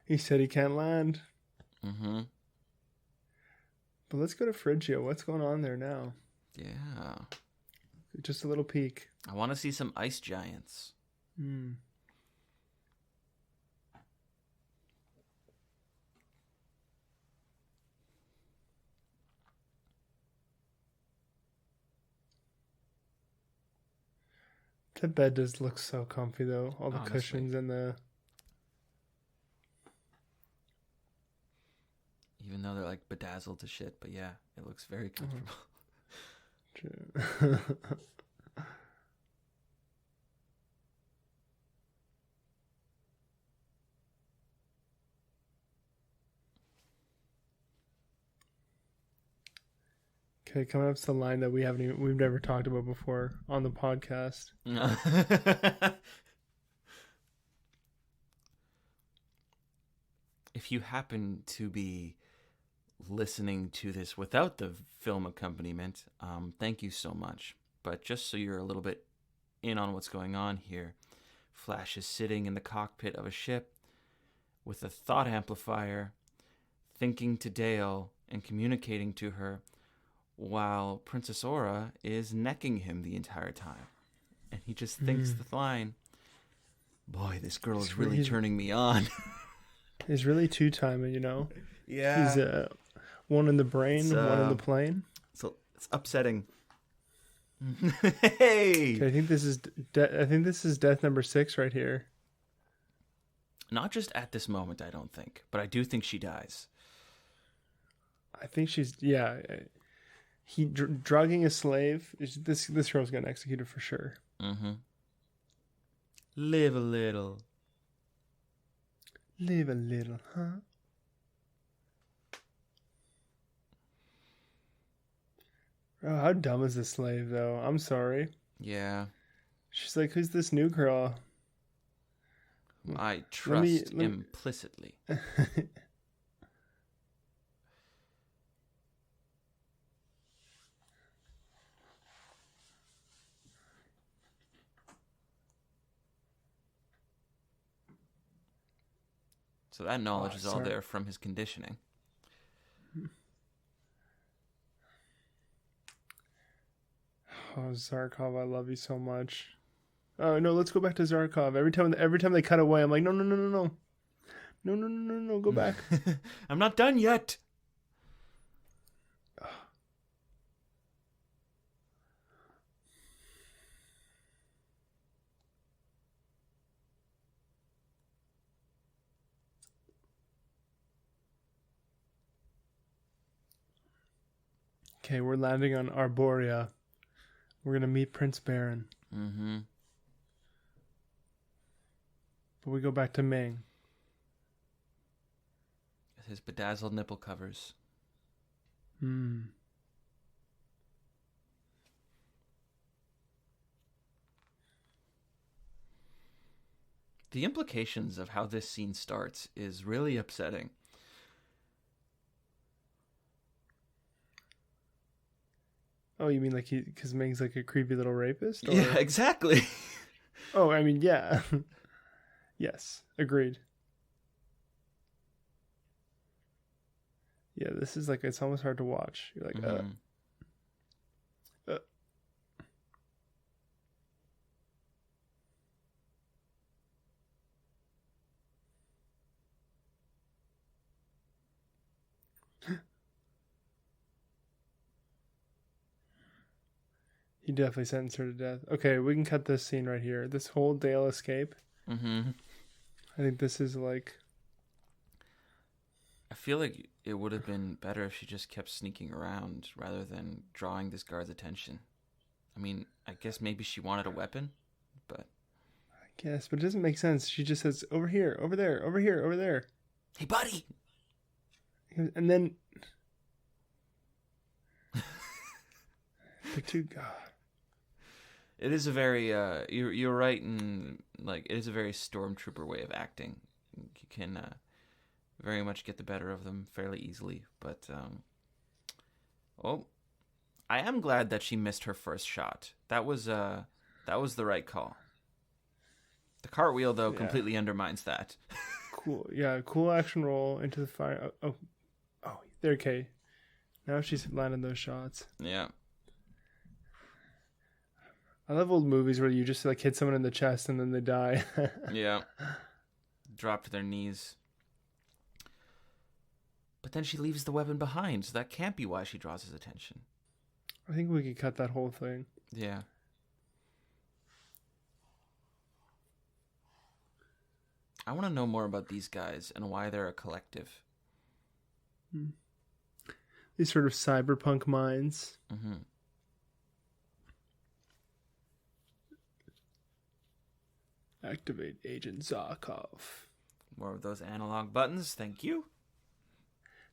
He said he can't land. Mm-hmm. But let's go to Phrygia. What's going on there now? Yeah. Just a little peek. I want to see some ice giants. Hmm. The bed does look so comfy, though. All the Honestly. cushions and the... Even though they're like bedazzled to shit, but yeah, it looks very comfortable. Okay, coming up to the line that we've never talked about before on the podcast. If you happen to be listening to this without the film accompaniment, thank you so much. But just so you're a little bit in on what's going on here, Flash is sitting in the cockpit of a ship with a thought amplifier, thinking to Dale and communicating to her, while Princess Aura is necking him the entire time. And he just thinks the line, boy, this girl is really turning me on. He's really two-timing, Yeah. He's one in the brain, one in the plane. So it's upsetting. Hey! Okay, I think this is death number 6 right here. Not just at this moment, I don't think. But I do think she dies. I think she's... Yeah. He drugging a slave. This girl's getting executed for sure. Mm-hmm. Live a little. Live a little, huh? Oh, how dumb is this slave, though? I'm sorry. Yeah. She's like, who's this new girl? I trust implicitly. So that knowledge is all there from his conditioning. Oh, Zarkov, I love you so much. Oh no, let's go back to Zarkov. Every time they cut away, I'm like, no, go back. I'm not done yet. Okay, we're landing on Arborea. We're gonna meet Prince Baron. Mm-hmm. But we go back to Ming. His bedazzled nipple covers. Hmm. The implications of how this scene starts is really upsetting. Oh, you mean like because Ming's like a creepy little rapist? Or... Yeah, exactly. Oh, I mean, yeah. Yes, agreed. Yeah, this is like, it's almost hard to watch. You're like, He definitely sentenced her to death. Okay, we can cut this scene right here. This whole Dale escape. Mm-hmm. I think this is like... I feel like it would have been better if she just kept sneaking around rather than drawing this guard's attention. I mean, I guess maybe she wanted a weapon, but... I guess, but it doesn't make sense. She just says, over here, over there, over here, over there. Hey, buddy! And then... The two... God. It is a very, you're right, and like it is a very stormtrooper way of acting. You can very much get the better of them fairly easily, but I am glad that she missed her first shot. That was the right call. The cartwheel though completely undermines that. Cool, yeah, cool action roll into the fire. Oh, there, Kay. Now she's landing those shots. Yeah. I love old movies where you just like hit someone in the chest and then they die. Yeah. Drop to their knees. But then she leaves the weapon behind, so that can't be why she draws his attention. I think we could cut that whole thing. Yeah. I want to know more about these guys and why they're a collective. These sort of cyberpunk minds. Mm-hmm. Activate Agent Zarkov. More of those analog buttons, thank you.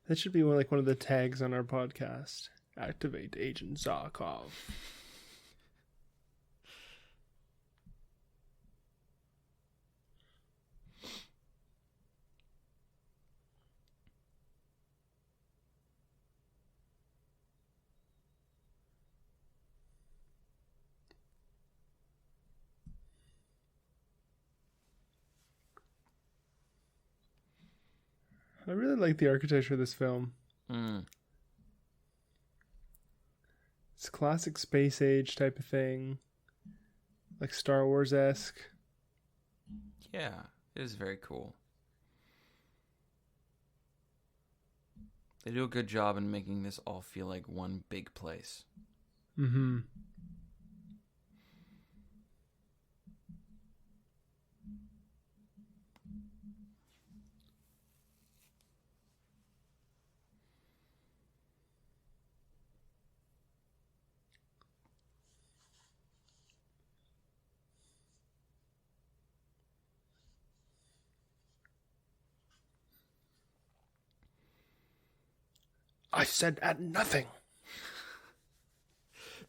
That should be one of the tags on our podcast. Activate Agent Zarkov. I really like the architecture of this film. Mm. It's classic space age type of thing. Like Star Wars-esque. Yeah, it is very cool. They do a good job in making this all feel like one big place. Mm-hmm. I said at nothing.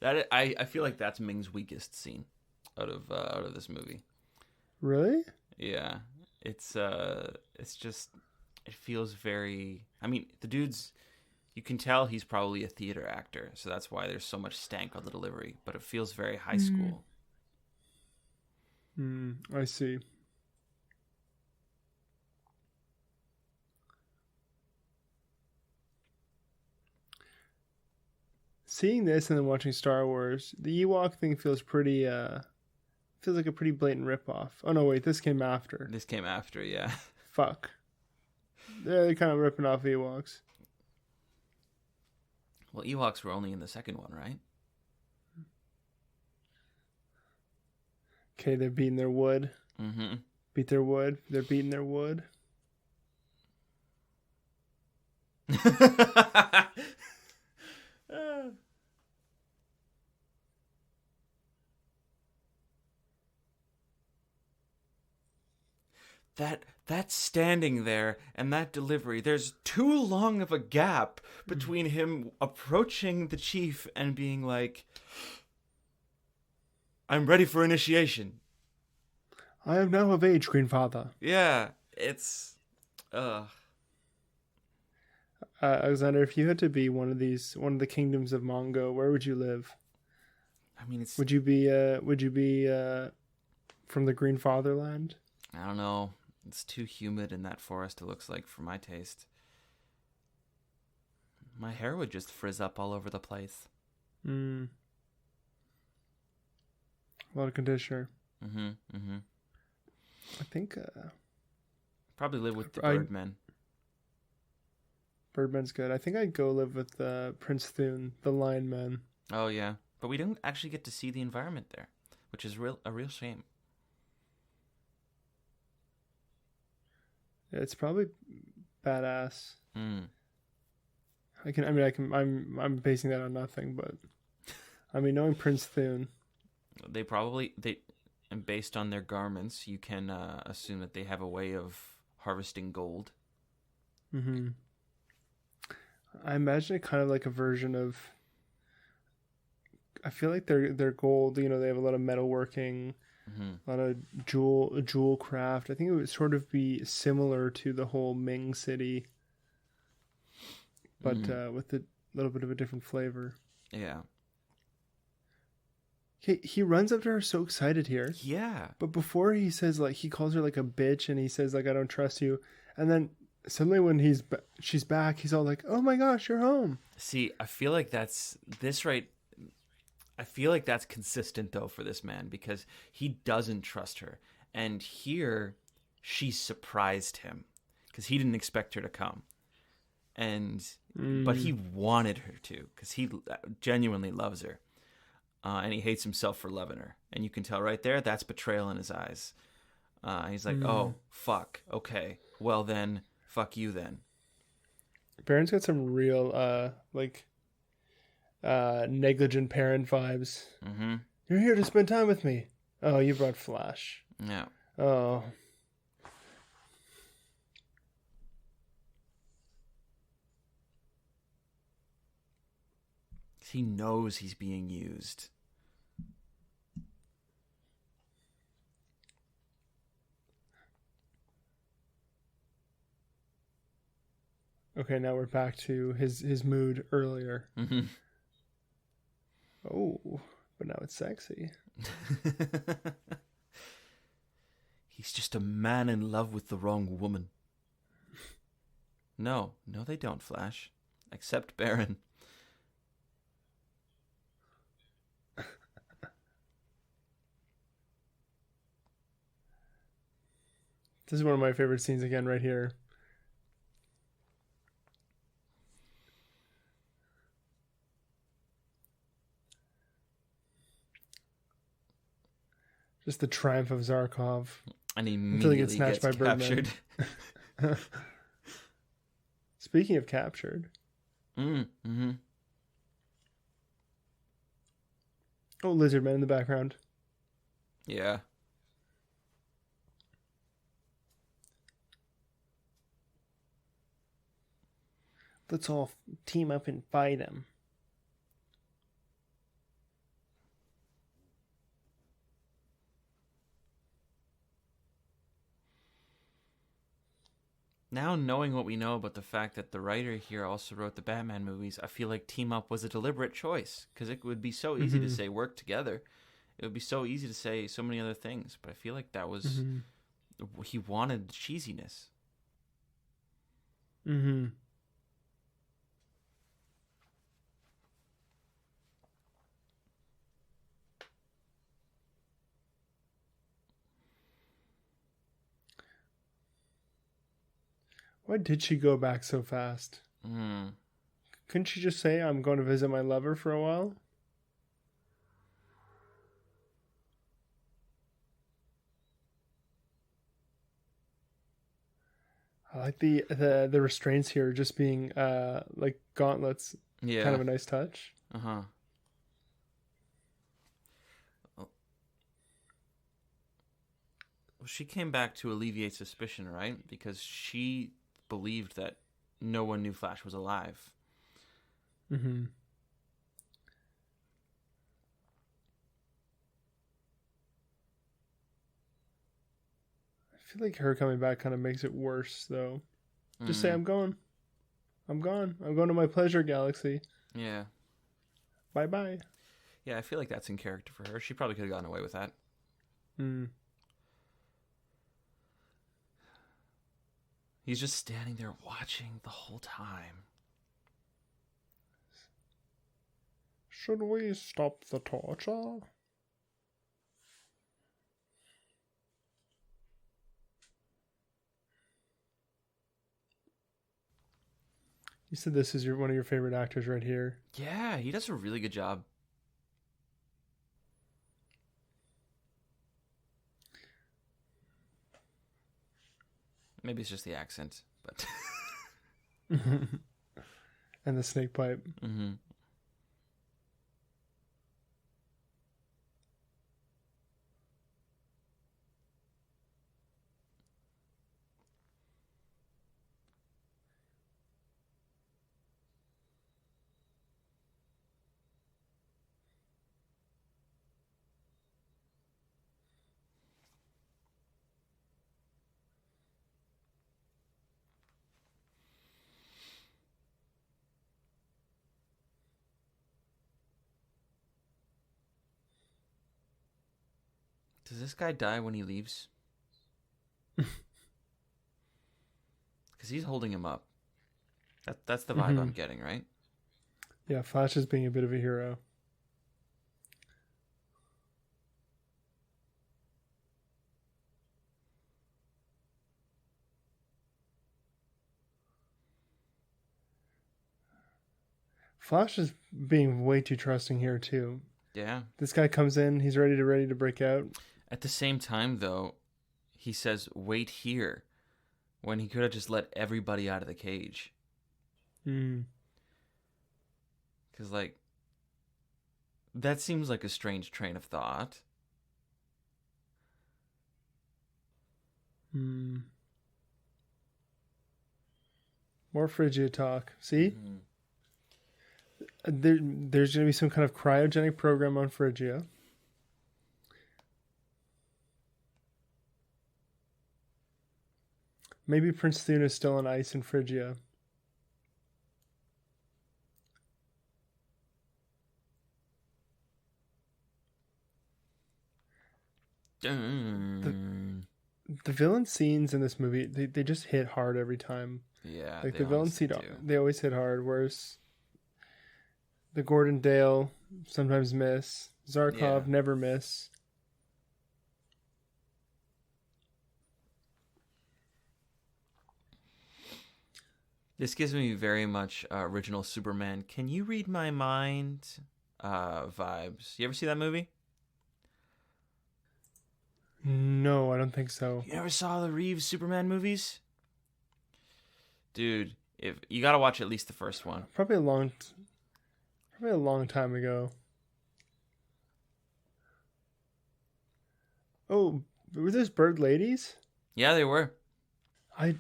I feel like that's Ming's weakest scene out of this movie. Really? Yeah, it's just, it feels very. I mean, the dude's, you can tell he's probably a theater actor, so that's why there's so much stank on the delivery. But it feels very high school. I see. Seeing this and then watching Star Wars, the Ewok thing feels pretty, feels like a pretty blatant ripoff. Oh no, wait, this came after. This came after, yeah. Fuck. They're kind of ripping off Ewoks. Well, Ewoks were only in the second one, right? Okay, they're beating their wood. Mm-hmm. Beat their wood. They're beating their wood. That standing there and that delivery, there's too long of a gap between him approaching the chief and being like, I'm ready for initiation. I am now of age, Greenfather. Yeah, it's Alexander, if you had to be one of the kingdoms of Mongo, where would you live? I mean, it's, Would you be from the Green Fatherland? I don't know. It's too humid in that forest, it looks like, for my taste. My hair would just frizz up all over the place. A lot of conditioner. I think Probably live with the I- Birdmen. Birdman's good. I think I'd go live with Prince Thune, the Lion Man. Oh yeah, but we don't actually get to see the environment there, which is a real shame. Yeah, it's probably badass. Mm. I'm basing that on nothing, but I mean, knowing Prince Thune. And based on their garments, you can assume that they have a way of harvesting gold. I imagine it kind of like a version of. I feel like their gold. You know, they have a lot of metalworking, a lot of jewel craft. I think it would sort of be similar to the whole Ming city, but with a little bit of a different flavor. Yeah. He runs up to her so excited here. Yeah. But before he says, like, he calls her like a bitch and he says, like, I don't trust you. And then suddenly when she's back, he's all like, oh my gosh, you're home. See, I feel like that's consistent though for this man, because he doesn't trust her. And here she surprised him because he didn't expect her to come. But he wanted her to, because he genuinely loves her. And he hates himself for loving her. And you can tell right there, that's betrayal in his eyes. He's like, oh, fuck. Okay. Well, then, fuck you then. Baron's got some real, negligent parent vibes. Mm-hmm. You're here to spend time with me. Oh, you brought Flash. Yeah. Oh. He knows he's being used. Okay, now we're back to his mood earlier. Mm-hmm. Oh, but now it's sexy. He's just a man in love with the wrong woman. No, they don't, Flash. Except Baron. This is one of my favorite scenes again right here. Just the triumph of Zarkov. And he Until he immediately gets snatched by Birdman. captured. Speaking of captured. Mm-hmm. Oh, Lizardman in the background. Yeah. Let's all team up and fight him. Now, knowing what we know about the fact that the writer here also wrote the Batman movies, I feel like team up was a deliberate choice, because it would be so easy to say work together. It would be so easy to say so many other things, but I feel like that was he wanted cheesiness. Mm-hmm. Why did she go back so fast? Couldn't she just say, I'm going to visit my lover for a while? I like the restraints here just being like gauntlets. Yeah. Kind of a nice touch. Uh-huh. Well, she came back to alleviate suspicion, right? Because she believed that no one knew Flash was alive. Mm-hmm. I feel like her coming back kind of makes it worse, though. Just say, I'm going. I'm gone. I'm going to my pleasure galaxy. Yeah. Bye-bye. Yeah, I feel like that's in character for her. She probably could have gotten away with that. He's just standing there watching the whole time. Should we stop the torture? You said this is one of your favorite actors right here. Yeah, he does a really good job. Maybe it's just the accent, but... And the snake pipe. Mm-hmm. Does this guy die when he leaves? Because he's holding him up. That's the vibe I'm getting, right? Yeah, Flash is being a bit of a hero. Flash is being way too trusting here, too. Yeah. This guy comes in, he's ready to break out. At the same time, though, he says, wait here, when he could have just let everybody out of the cage. Because, like, that seems like a strange train of thought. More Phrygia talk. See? There's going to be some kind of cryogenic program on Phrygia. Maybe Prince Thune is still on ice in Phrygia. the villain scenes in this movie, they just hit hard every time. Yeah, Like they the villain honestly scene, do. they always hit hard. Whereas the Gordon Dale sometimes miss. Zarkov Yeah. never miss. This gives me very much original Superman. Can you read my mind? Vibes. You ever see that movie? No, I don't think so. You never saw the Reeves Superman movies? Dude, if you gotta watch at least the first one. Probably a long time ago. Oh, were those bird ladies? Yeah, they were. I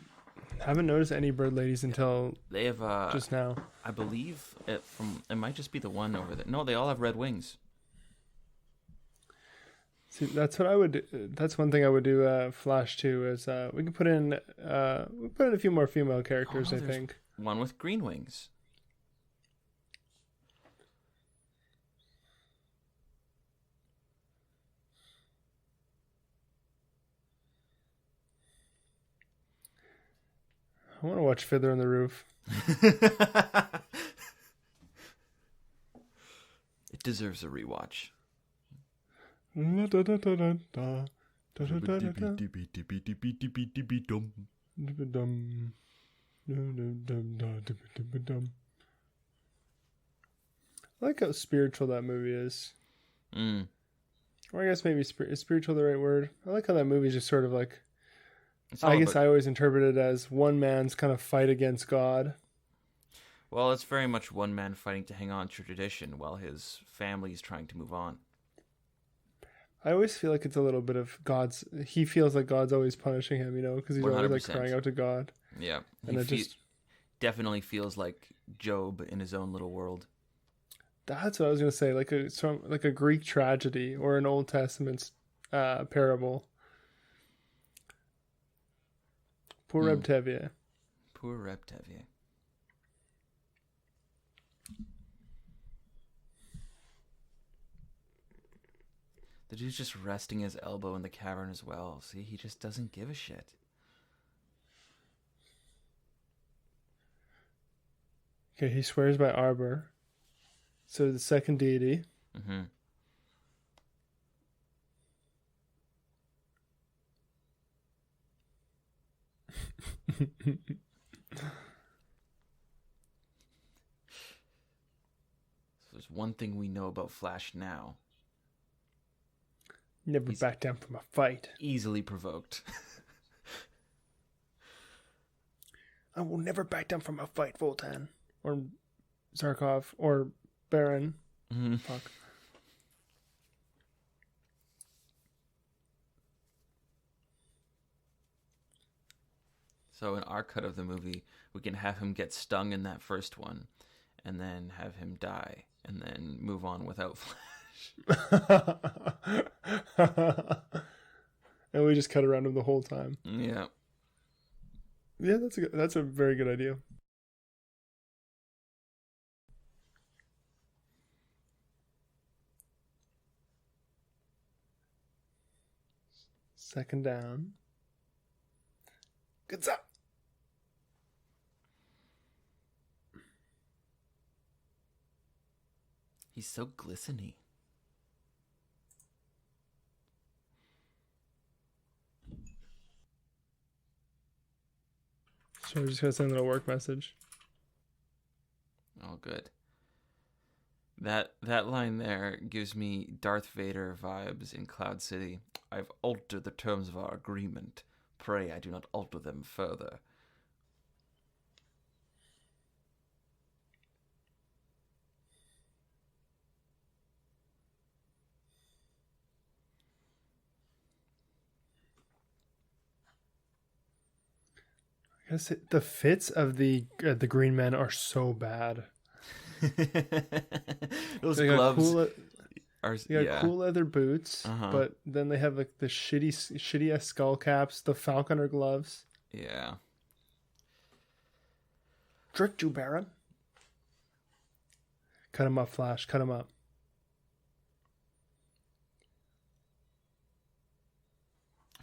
haven't noticed any bird ladies until They have just now. I believe it might just be the one over there. No, they all have red wings. See, that's what I would do. That's one thing I would do. Flash too is we could put in a few more female characters. Oh, I there's think. One with green wings. I want to watch Fiddler on the Roof. It deserves a rewatch. I like how spiritual that movie is. Mm. Or I guess maybe is spiritual the right word? I like how that movie is just sort of like. It's all I guess about- I always interpret it as one man's kind of fight against God. Well, it's very much one man fighting to hang on to tradition while his family is trying to move on. I always feel like it's a little bit of God's. He feels like God's always punishing him, because he's always like 100%. crying out to God. Yeah, And it just. definitely feels like Job in his own little world. That's what I was gonna say, like a Greek tragedy or an Old Testament parable. Poor Reb Tevye. Poor Reb Tevye. The dude's just resting his elbow in the cavern as well. See, he just doesn't give a shit. Okay, he swears by Arbor. So the second deity. Mm-hmm. So there's one thing we know about Flash now. Never back down from a fight. Easily provoked. I will never back down from a fight, Voltan. Or Zarkov. Or Baron. Mm-hmm. Fuck. So in our cut of the movie, we can have him get stung in that first one, and then have him die, and then move on without Flash. And we just cut around him the whole time. Yeah. Yeah, that's a very good idea. Second down. Good job. He's so glistening. So we're just gonna send a work message. Oh, good. That line there gives me Darth Vader vibes in Cloud City. I've altered the terms of our agreement. Pray I do not alter them further. I guess the fits of the Green Men are so bad. Those They got gloves are they got cool leather boots, Uh-huh. but then they have like the shitty ass skull caps, the falconer gloves. Yeah. Tricked you, Baron. Cut him up, Flash. Cut him up. I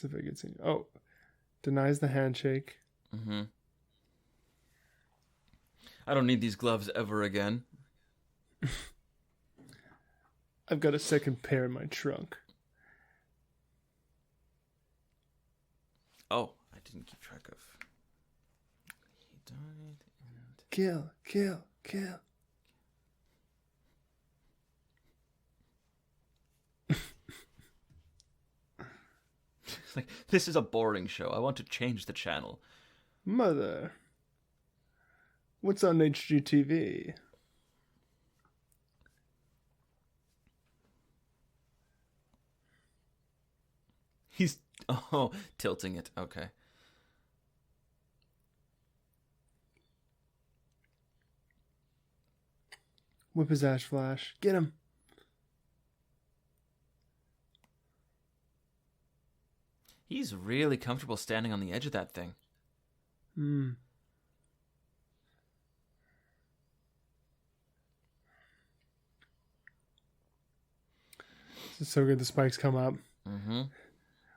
Specific good scene. Oh, denies the handshake. Mm-hmm. I don't need these gloves ever again. I've got a second pair in my trunk. Oh, I didn't keep track of. He died and... Kill, kill, kill. It's like, this is a boring show. I want to change the channel. Mother. What's on HGTV? He's tilting it. Okay. Whip his ash flash. Get him. He's really comfortable standing on the edge of that thing. Hmm. This is so good. The spikes come up. Mm-hmm.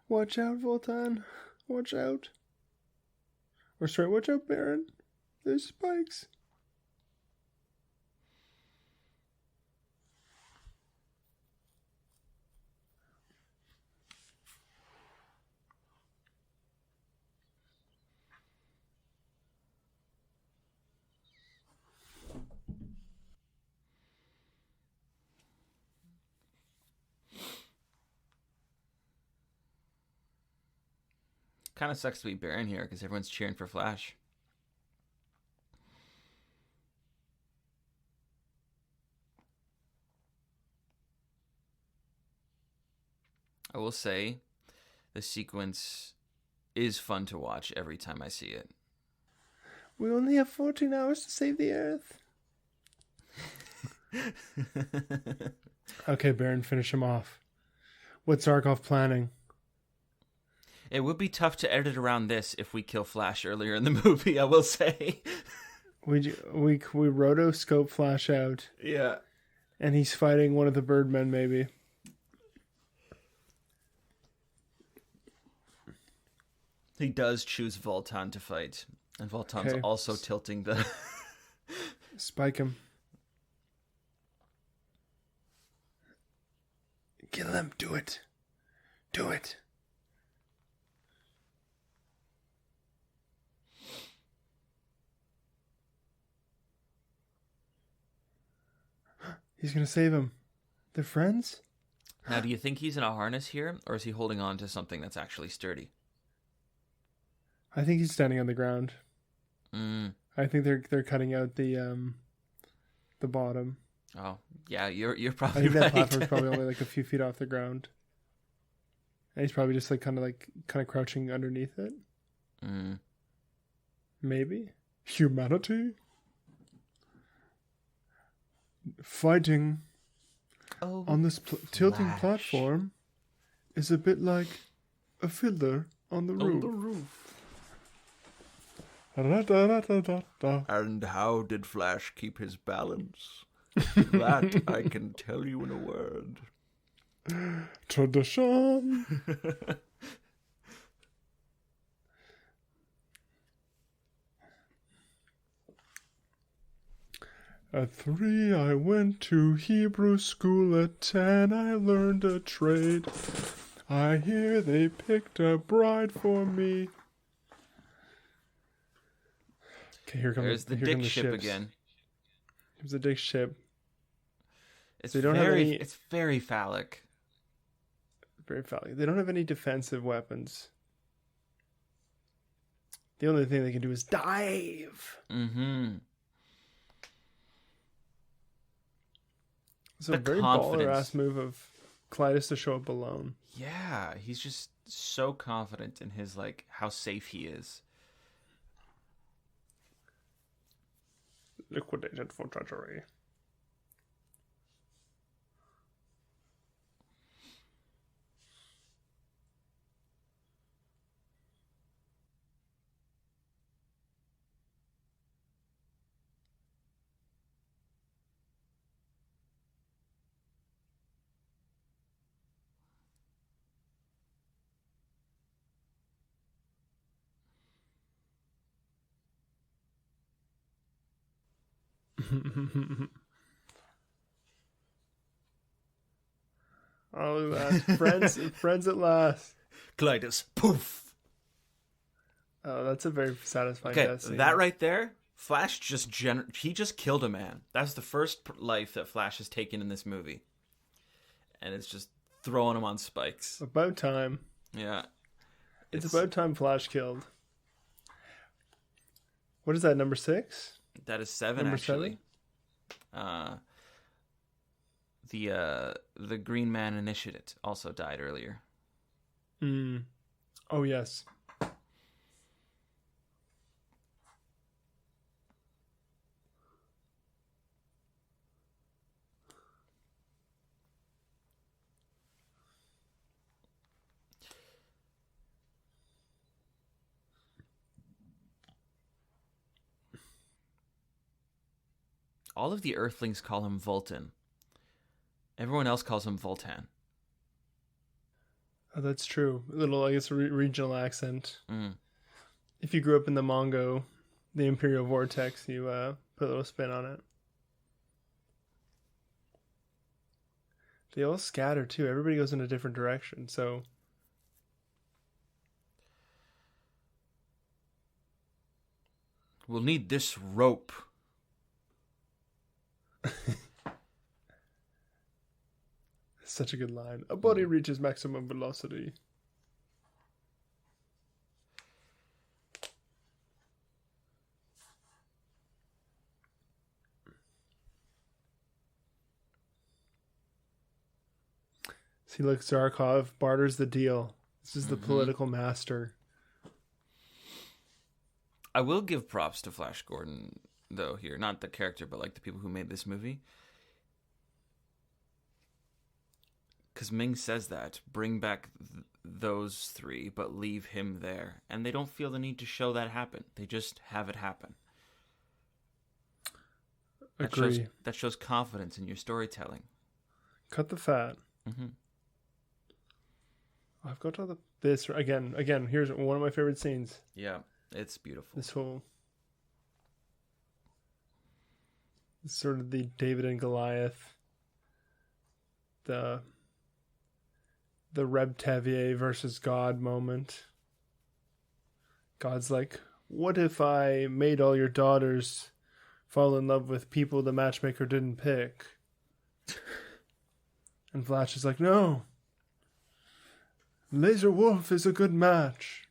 Watch out, Voltan. Watch out. Or straight, watch out, Baron. There's spikes. Kind of sucks to be Baron here because everyone's cheering for Flash. I will say the sequence is fun to watch every time I see it. We only have 14 hours to save the Earth. Okay, Baron, finish him off. What's Zarkov planning? It would be tough to edit around this if we kill Flash earlier in the movie, I will say. We rotoscope Flash out, Yeah. and he's fighting one of the Birdmen, maybe. He does choose Voltan to fight. And Voltan's Okay. also tilting the... Spike him. Kill him. Do it. Do it. He's going to save him. They're friends? Now, do you think he's in a harness here, or is he holding on to something that's actually sturdy? I think he's standing on the ground. Mm. I think they're cutting out the bottom. Oh, yeah, you're I probably think that right. platform's probably only like a few feet off the ground. And he's probably just kind of crouching underneath it. Mm. Maybe. Humanity? Fighting Oh, on this tilting Flash. platform is a bit like a fiddler on the on roof. the roof. Da-da-da-da-da-da. And how did Flash keep his balance? That I can tell you in a word. Tradition. At 3 I went to Hebrew school, at 10 I learned a trade. I hear they picked a bride for me. Okay, here comes There's the here dick come the ship ships. again. Here's the dick ship. It's They don't have any- it's very phallic. Very valid. They don't have any defensive weapons. The only thing they can do is dive. Mm-hmm. It's a The very confidence. baller-ass move of Clytus to show up alone. Yeah, he's just so confident in his, like, how safe he is. Liquidated for treachery. Oh, look at that. Friends at last. Clytus, poof. Oh, that's a very satisfying Okay, death scene. that right there, Flash he just killed a man. That's the first life that Flash has taken in this movie. And it's just throwing him on spikes. About time. Yeah. It's about time Flash killed. What is that, number 6? That is 7, Number actually. The Green Man Initiate also died earlier. Oh, yes. All of the Earthlings call him Vultan. Everyone else calls him Vultan. Oh, that's true. A little, I guess, regional accent. Mm. If you grew up in the Mongo, the Imperial Vortex, you put a little spin on it. They all scatter, too. Everybody goes in a different direction, so... We'll need this rope. Such a good line. A body reaches maximum velocity. See, look, Zarkov barters the deal. This is the political master. I will give props to Flash Gordon, though, here. Not the character, but like the people who made this movie. Because Ming says that. Bring back those 3, but leave him there. And they don't feel the need to show that happen. They just have it happen. Agree. That shows confidence in your storytelling. Cut the fat. Mm-hmm. I've got all this again. Here's one of my favorite scenes. Yeah, it's beautiful. This whole sort of the David and Goliath, the Reb Tavier versus God moment. God's like, what if I made all your daughters fall in love with people the matchmaker didn't pick? And Flash is like, no. Laser Wolf is a good match.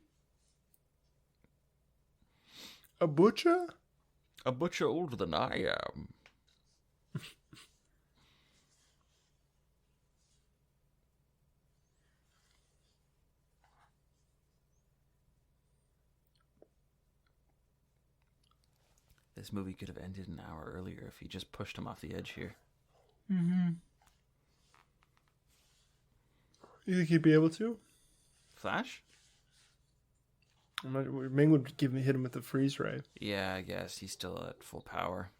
A butcher? A butcher older than I am. This movie could have ended an hour earlier if he just pushed him off the edge here. Mm-hmm. You think he'd be able to? Flash? Ming would hit him with the freeze ray. Yeah, I guess. He's still at full power.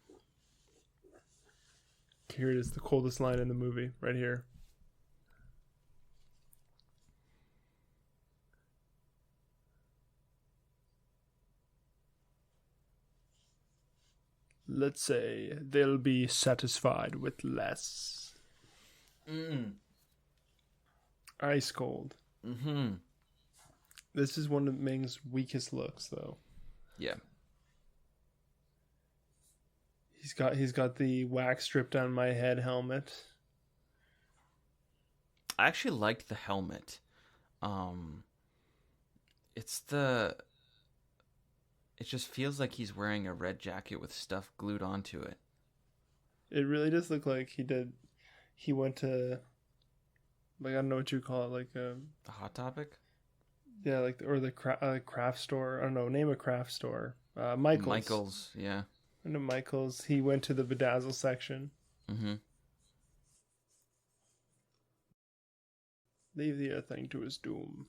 Here it is, the coldest line in the movie, right here. Let's say they'll be satisfied with less. Ice cold. Mm-hmm. This is one of Ming's weakest looks, though. Yeah. He's got the wax stripped on my head helmet. I actually liked the helmet. It just feels like he's wearing a red jacket with stuff glued onto it. It really does look like he went to, like, I don't know what you call it, like The Hot Topic? yeah, like, or the craft store. I don't know, name a craft store. Michael's. Michael's, yeah. Went to Michael's. He went to the bedazzle section. Mm-hmm. Leave the thing to his doom.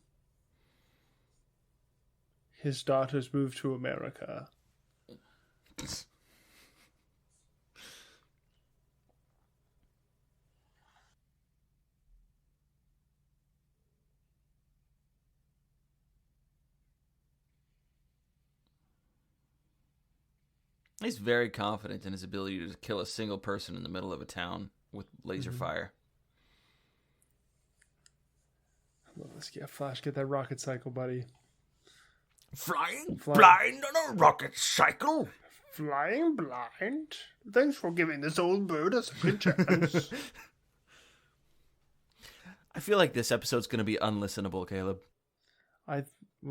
His daughters moved to America. He's very confident in his ability to kill a single person in the middle of a town with laser fire. Let's get Flash. Get that rocket cycle, buddy. Flying blind on a rocket cycle? Flying blind? Thanks for giving this old bird a second chance. I feel like this episode's going to be unlistenable, Caleb. Well,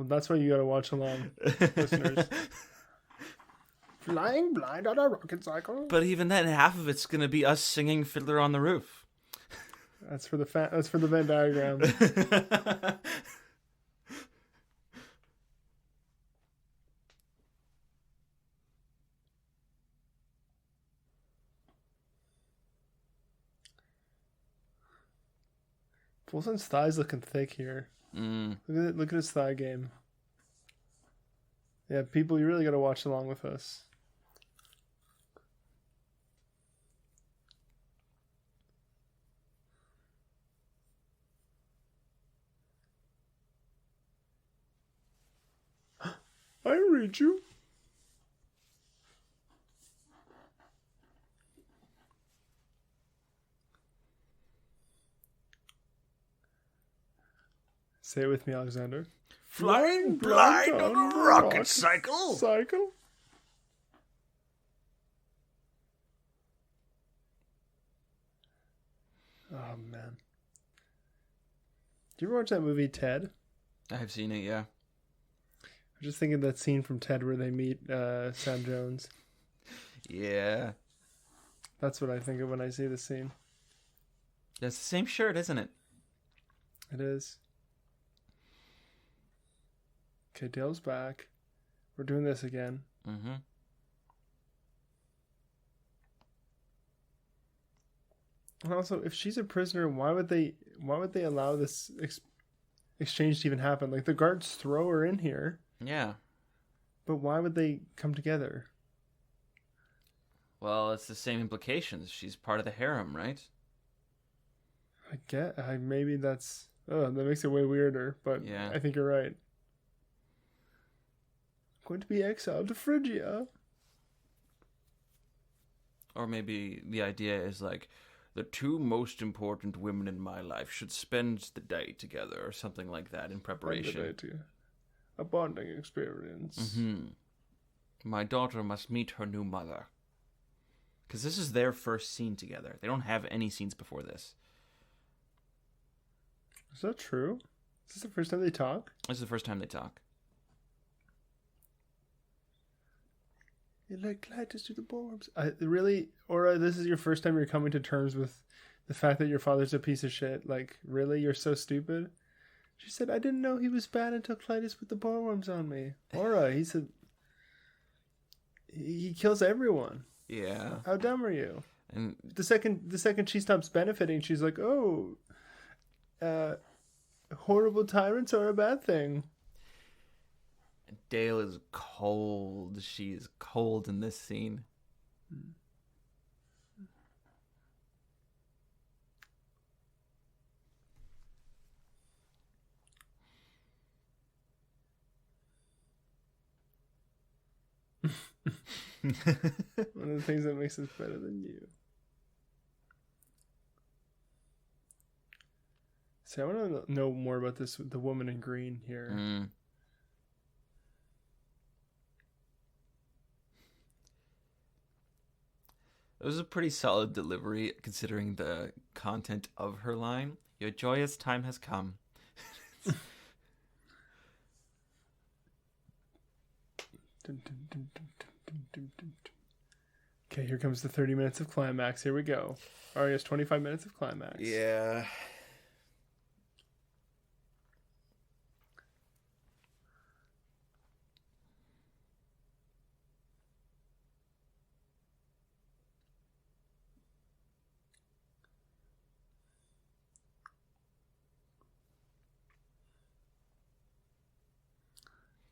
that's why you gotta watch along, listeners. Flying blind on a rocket cycle? But even then, half of it's going to be us singing Fiddler on the Roof. That's for the Venn diagram. Wilson's thigh's looking thick here. Look at his thigh game. Yeah, people, you really got to watch along with us. I read you. Say it with me, Alexander. Flying blind on a rocket cycle? Cycle? Oh, man. Do you ever watch that movie, Ted? I've seen it, yeah. I'm just thinking of that scene from Ted where they meet Sam Jones. Yeah. That's what I think of when I see the scene. That's the same shirt, isn't it? It is. Okay, Dale's back. We're doing this again. Mm-hmm. And also, if she's a prisoner, why would they allow this exchange to even happen? Like, the guards throw her in here. Yeah. But why would they come together? Well, it's the same implications. She's part of the harem, right? Maybe that's... Oh, that makes it way weirder, but yeah. I think you're right. I'm going to be exiled to Phrygia. Or maybe the idea is like, the two most important women in my life should spend the day together, or something like that in preparation. A bonding experience. Mm-hmm. My daughter must meet her new mother. Because this is their first scene together. They don't have any scenes before this. Is that true? Is this the first time they talk? This is the first time they talk. You like Clytus to the ballrooms. Really? Or this is your first time you're coming to terms with the fact that your father's a piece of shit? Like, really? You're so stupid? She said, I didn't know he was bad until Clytus put the ballworms on me. Aura, he said... He kills everyone. Yeah. How dumb are you? And the second she stops benefiting, she's like, oh... horrible tyrants are a bad thing. Dale is cold. She is cold in this scene. One of the things that makes us better than you. See, I want to know more about this, the woman in green here. It was a pretty solid delivery, considering the content of her line. Your joyous time has come. Okay, here comes the 30 minutes of climax. Here we go. Arya's 25 minutes of climax. Yeah.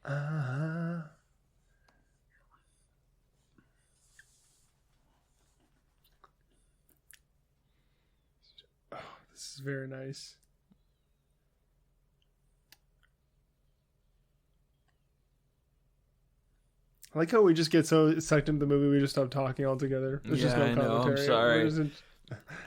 Oh, this is very nice. I like how we just get so sucked into the movie we just stop talking altogether. There's just no I know. commentary. I'm sorry. We're just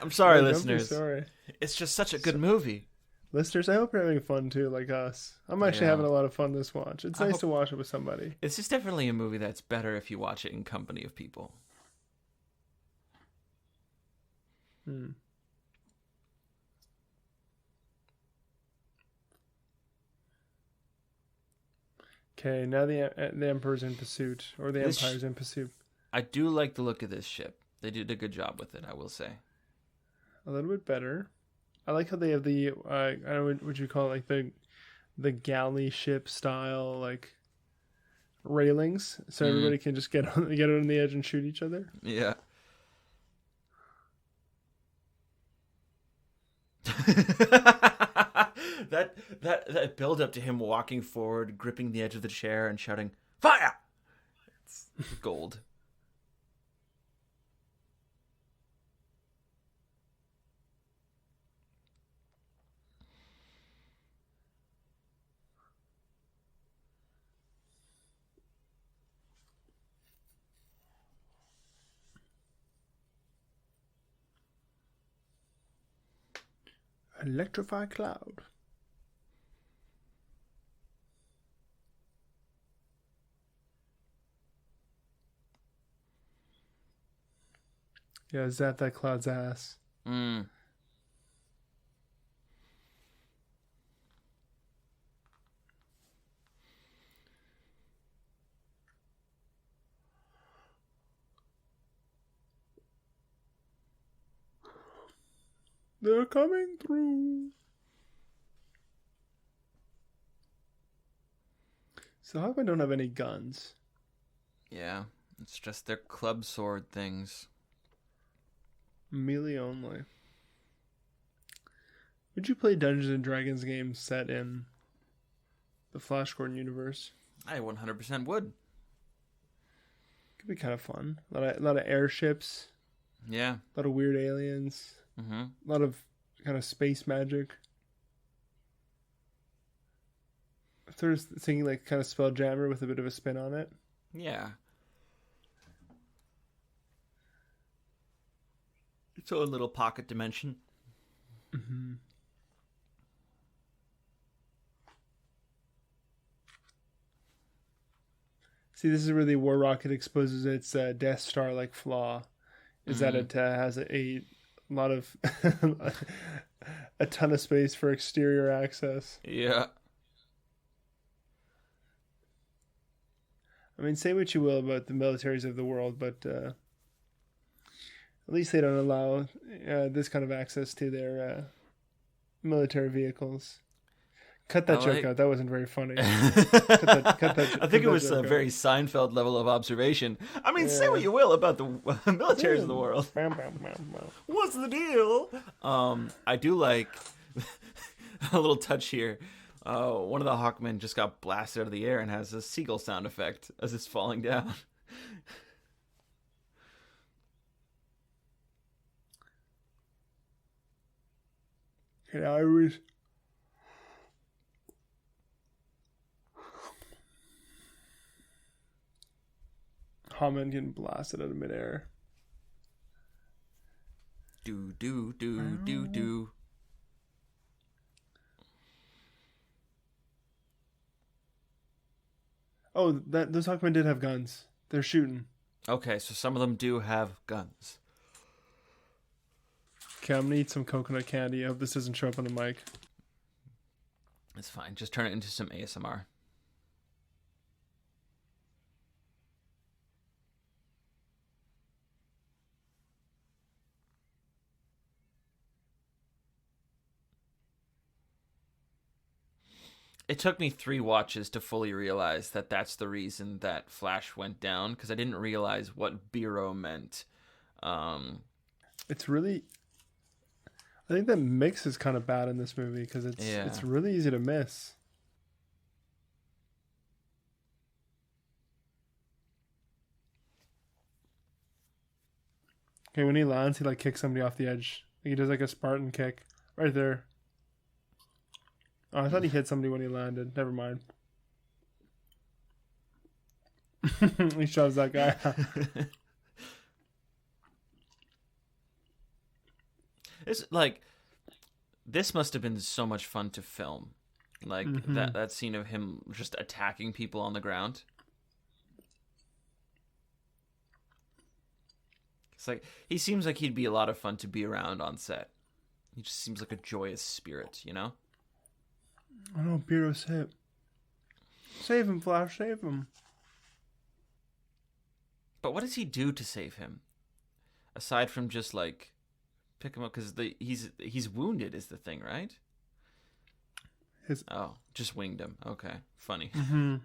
I'm sorry, Don't be listeners. sorry. It's just such a good movie. Listeners, I hope you're having fun too, like us. I'm actually Yeah. having a lot of fun this watch. It's nice to watch it with somebody. It's just definitely a movie that's better if you watch it in company of people. Okay, now the Emperor's in pursuit, or the This Empire's in pursuit. I do like the look of this ship. They did a good job with it, I will say. A little bit better. I like how they have the I don't know what would you call it, like the galley ship style like railings, so everybody can just get on the edge and shoot each other. Yeah. that build up to him walking forward, gripping the edge of the chair and shouting, "Fire!" It's gold. Electrify cloud. Yeah, zap that cloud's ass. Mm. They're coming through. So how come I don't have any guns? Yeah, it's just their club sword things. Melee only. Would you play Dungeons and Dragons games set in the Flash Gordon universe? I 100% would. Could be kind of fun. A lot of airships. Yeah. A lot of weird aliens. Mm-hmm. A lot of kind of space magic. Sort of thinking like kind of Spelljammer with a bit of a spin on it. Yeah. Its own little pocket dimension. Mm-hmm. See, this is where the War Rocket exposes its Death Star-like flaw. Is that it has a lot of a ton of space for exterior access. Yeah. I mean, say what you will about the militaries of the world, but at least they don't allow this kind of access to their military vehicles. Cut that joke out. That wasn't very funny. I think it was a very Seinfeld level of observation. I mean, say what you will about the militaries of the world. What's the deal? I do like a little touch here. One of the Hawkmen just got blasted out of the air and has a seagull sound effect as it's falling down. And I was... Hawkman getting blasted out of midair. Do, do, do, do, do. Oh, those Hawkmen did have guns. They're shooting. Okay, so some of them do have guns. Okay, I'm gonna eat some coconut candy. I hope this doesn't show up on the mic. It's fine. Just turn it into some ASMR. It took me 3 watches to fully realize that that's the reason that Flash went down, because I didn't realize what Bureau meant. It's really... I think the mix is kind of bad in this movie, because it's really easy to miss. Okay, when he lands, he like kicks somebody off the edge. He does like a Spartan kick. Right there. Oh, I thought he hit somebody when he landed. Never mind. He shoves that guy out. This must have been so much fun to film. Like that scene of him just attacking people on the ground. It's like he seems like he'd be a lot of fun to be around on set. He just seems like a joyous spirit, you know? I know, Beardo's hit. Save him, Flash, save him. But what does he do to save him? Aside from just like pick him up, because he's wounded is the thing, right? Just winged him. Okay, funny. Mm-hmm.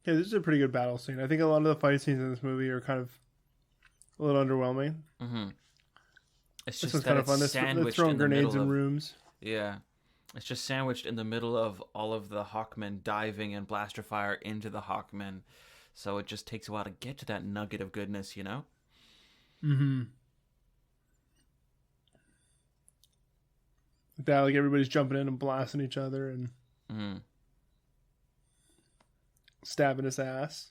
Yeah, this is a pretty good battle scene. I think a lot of the fight scenes in this movie are kind of a little underwhelming. Mm-hmm. It's This just one's that kind of it's fun. They're sandwiched throwing in the grenades middle in of, rooms. Yeah, it's just sandwiched in the middle of all of the Hawkmen diving and blaster fire into the Hawkmen. So it just takes a while to get to that nugget of goodness, you know? Mm-hmm. Like everybody's jumping in and blasting each other and stabbing his ass.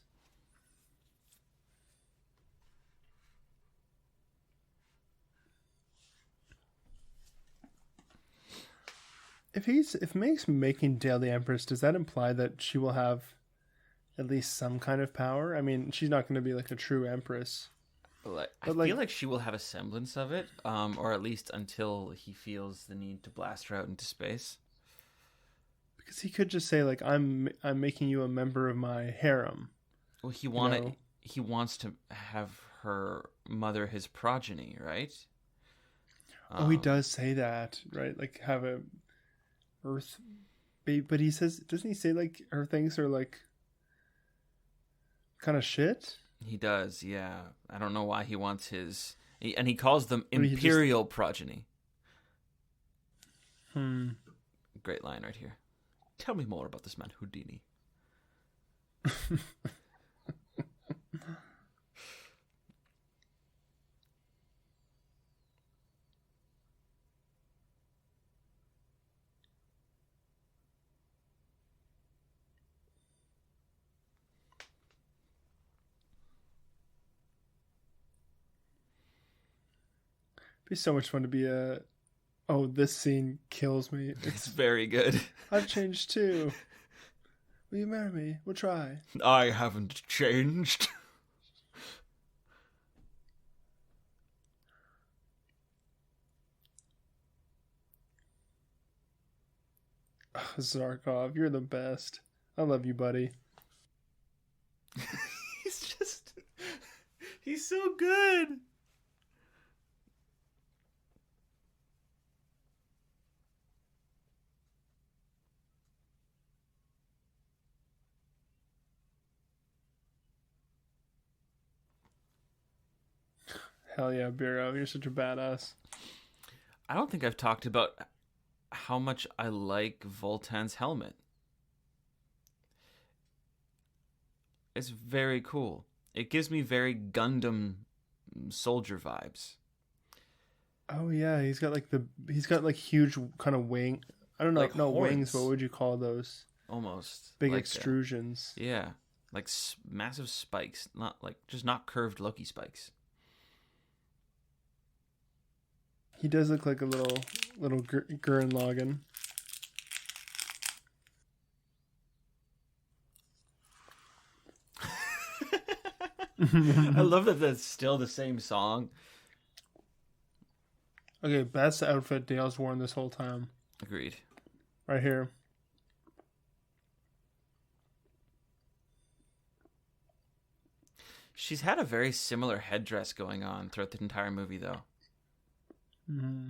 If Meg's making Dale the Empress, does that imply that she will have at least some kind of power? I mean, she's not going to be like a true empress. I feel like she will have a semblance of it, or at least until he feels the need to blast her out into space. Because he could just say like, "I'm making you a member of my harem." Well, he wants to have her mother his progeny, right? He does say that, right? Like have a Earth baby, but he says, doesn't he say like her things are like kind of shit? He does, yeah. I don't know why he wants his... And he calls them imperial progeny. Great line right here. Tell me more about this man, Houdini. Be so much fun to be a... Oh, this scene kills me. It's very good. I've changed too. Will you marry me? We'll try. I haven't changed. Oh, Zarkov, you're the best. I love you, buddy. He's so good. Hell yeah, Biro, you're such a badass. I don't think I've talked about how much I like Voltan's helmet. It's very cool. It gives me very Gundam soldier vibes. Oh yeah, he's got like huge kind of wing. I don't know, Like no horns. wings. What would you call those? Almost Big like extrusions. yeah, like massive spikes, not curved Loki spikes. He does look like a little Gurren Lagann. I love that that's still the same song. Okay, best outfit Dale's worn this whole time. Agreed. Right here. She's had a very similar headdress going on throughout the entire movie, though. Mm-hmm.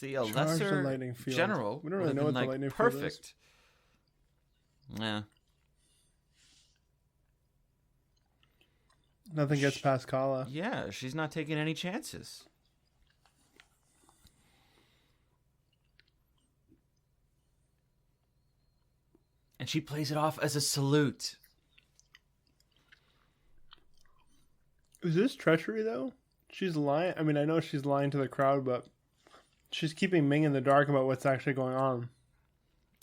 See, a Charge the lesser lightning field. general We don't would really have know been what the like lightning field is. perfect. Yeah. Nothing gets past Kala. Yeah, she's not taking any chances. And she plays it off as a salute. Is this treachery, though? She's lying. I mean, I know she's lying to the crowd, but she's keeping Ming in the dark about what's actually going on.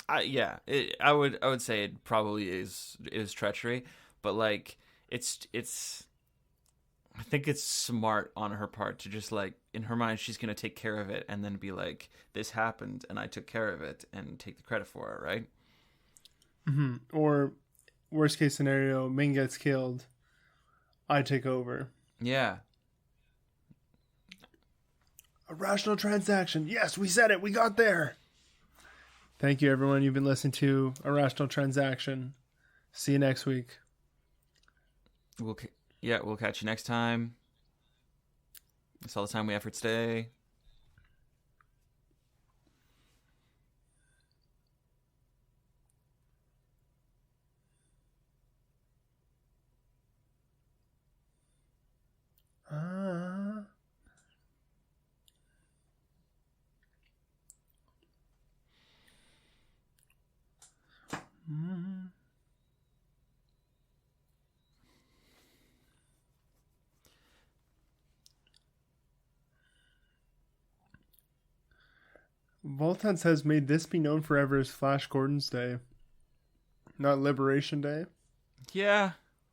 I would say it probably is treachery, but like it's I think it's smart on her part to just like in her mind she's gonna take care of it and then be like, this happened and I took care of it and take the credit for it, right? Mm-hmm. Or worst case scenario, Ming gets killed. I take over. Yeah. A rational transaction. Yes, we said it. We got there. Thank you, everyone. You've been listening to A Rational Transaction. See you next week. We'll catch you next time. That's all the time we have for today. Voltan says, may this be known forever as Flash Gordon's Day. Not Liberation Day. Yeah.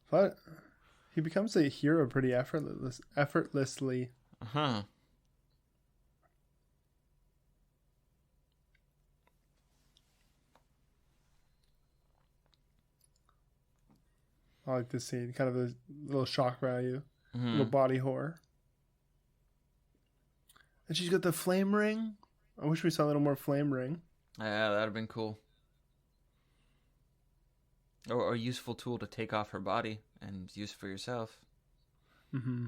But he becomes a hero pretty effortlessly. Uh-huh. I like this scene. Kind of a little shock value. Mm-hmm. Little body horror. And she's got the flame ring. I wish we saw a little more flame ring. Yeah, that'd have been cool. Or a useful tool to take off her body and use for yourself. Mm-hmm.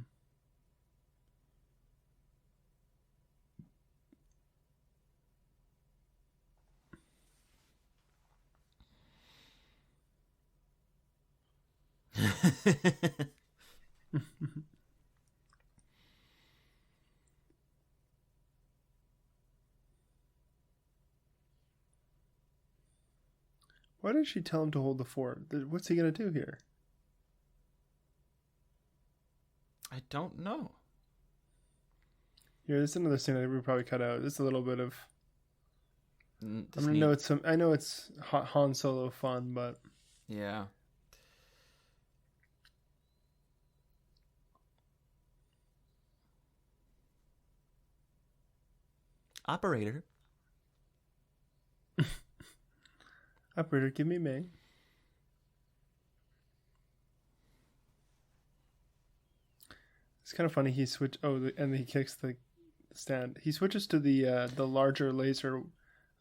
Why did she tell him to hold the fort? What's he going to do here? I don't know. Here, this is another scene that we probably cut out. Just a little bit of... This I know it's Han Solo fun, but... Yeah. Operator. Operator, give me Ming. It's kind of funny. He and he kicks the stand. He switches to the larger laser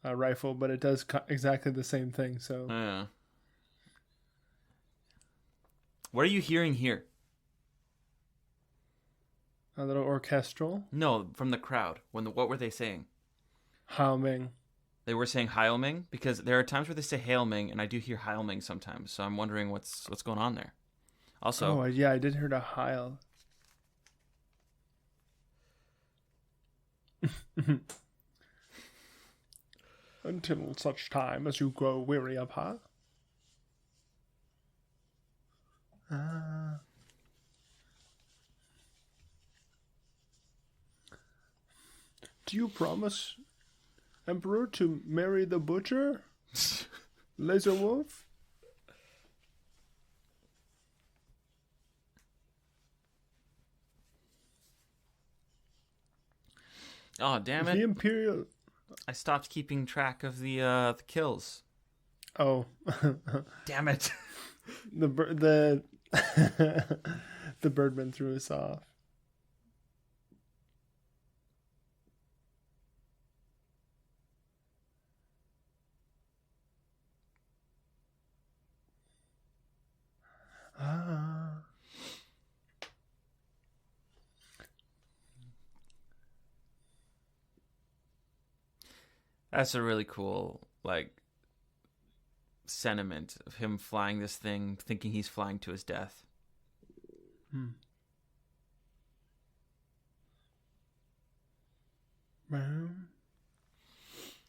rifle, but it does exactly the same thing. So Yeah. What are you hearing here? a little orchestral. No, from the crowd. What were they saying? Hao Ming. They were saying Heil Ming because there are times where they say Hail Ming, and I do hear Heil Ming sometimes. So I'm wondering what's going on there. Also, Yeah, I did hear the Heil. Until such time as you grow weary of her. Do you promise, Emperor, to marry the butcher? Laser Wolf? oh damn The it! Imperial... I stopped keeping track of the kills. Oh. Damn it! the Birdman threw us off. That's a really cool, like, sentiment of him flying this thing, thinking he's flying to his death.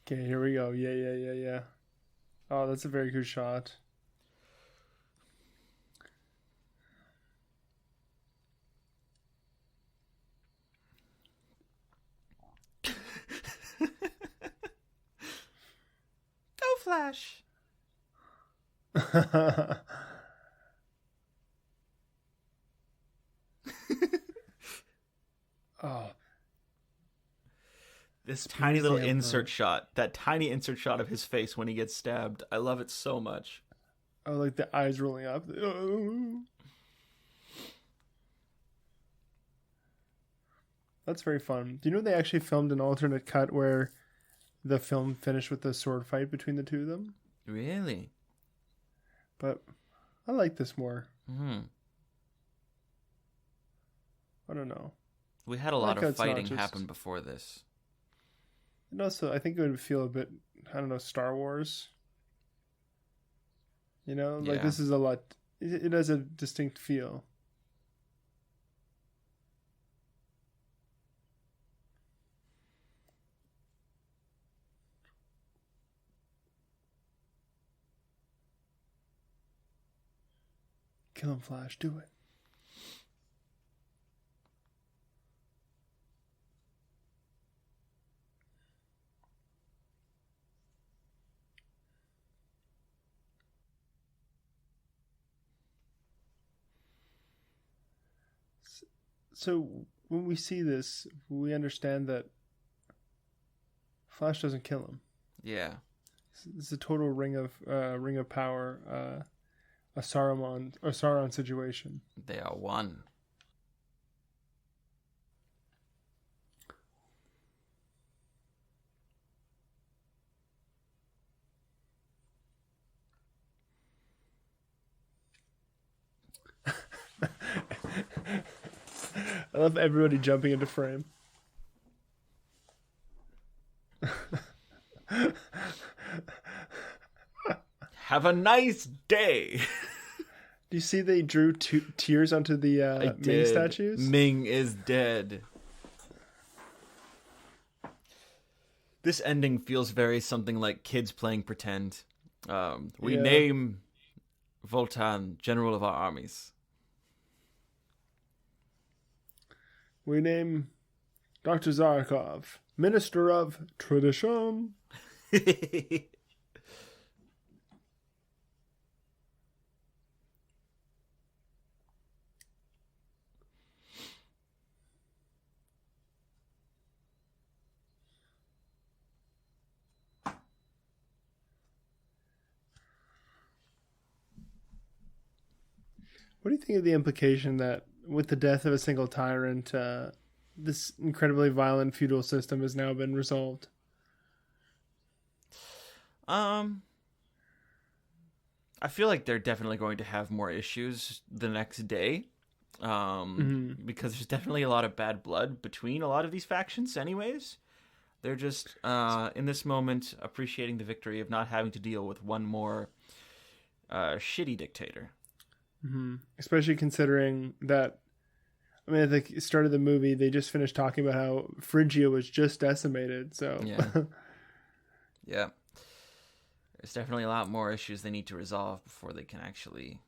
Okay, here we go. Yeah. Oh, that's a very good shot. Go Flash! Oh, This tiny little the insert shot, that tiny insert shot of his face when he gets stabbed. I love it so much. oh, like the eyes rolling up. That's very fun. Do you know they actually filmed an alternate cut where the film finished with a sword fight between the two of them? Really? But I like this more. Hmm. I don't know. We had a I lot like how of it's not fighting just- happen before this. And also, I think it would feel a bit, I don't know, Star Wars. You know, like Yeah. this is a lot. It has a distinct feel. Kill him, Flash. Do it. So when we see this, we understand that Flash doesn't kill him. Yeah. It's a total ring of power, a Sauron situation. They are one. I love everybody jumping into frame. Have a nice day. Do you see they drew tears onto the I Ming did. statues? Ming is dead. This ending feels very something like kids playing pretend. We Yeah. name Voltan General of our armies. We name Dr. Zarkov Minister of Tradition. What do you think of the implication that with the death of a single tyrant, this incredibly violent feudal system has now been resolved? I feel like they're definitely going to have more issues the next day. Because there's definitely a lot of bad blood between a lot of these factions anyways. They're just, in this moment, appreciating the victory of not having to deal with one more shitty dictator. Especially considering that, I mean, at the start of the movie, they just finished talking about how Phrygia was just decimated. So Yeah. Yeah. There's definitely a lot more issues they need to resolve before they can actually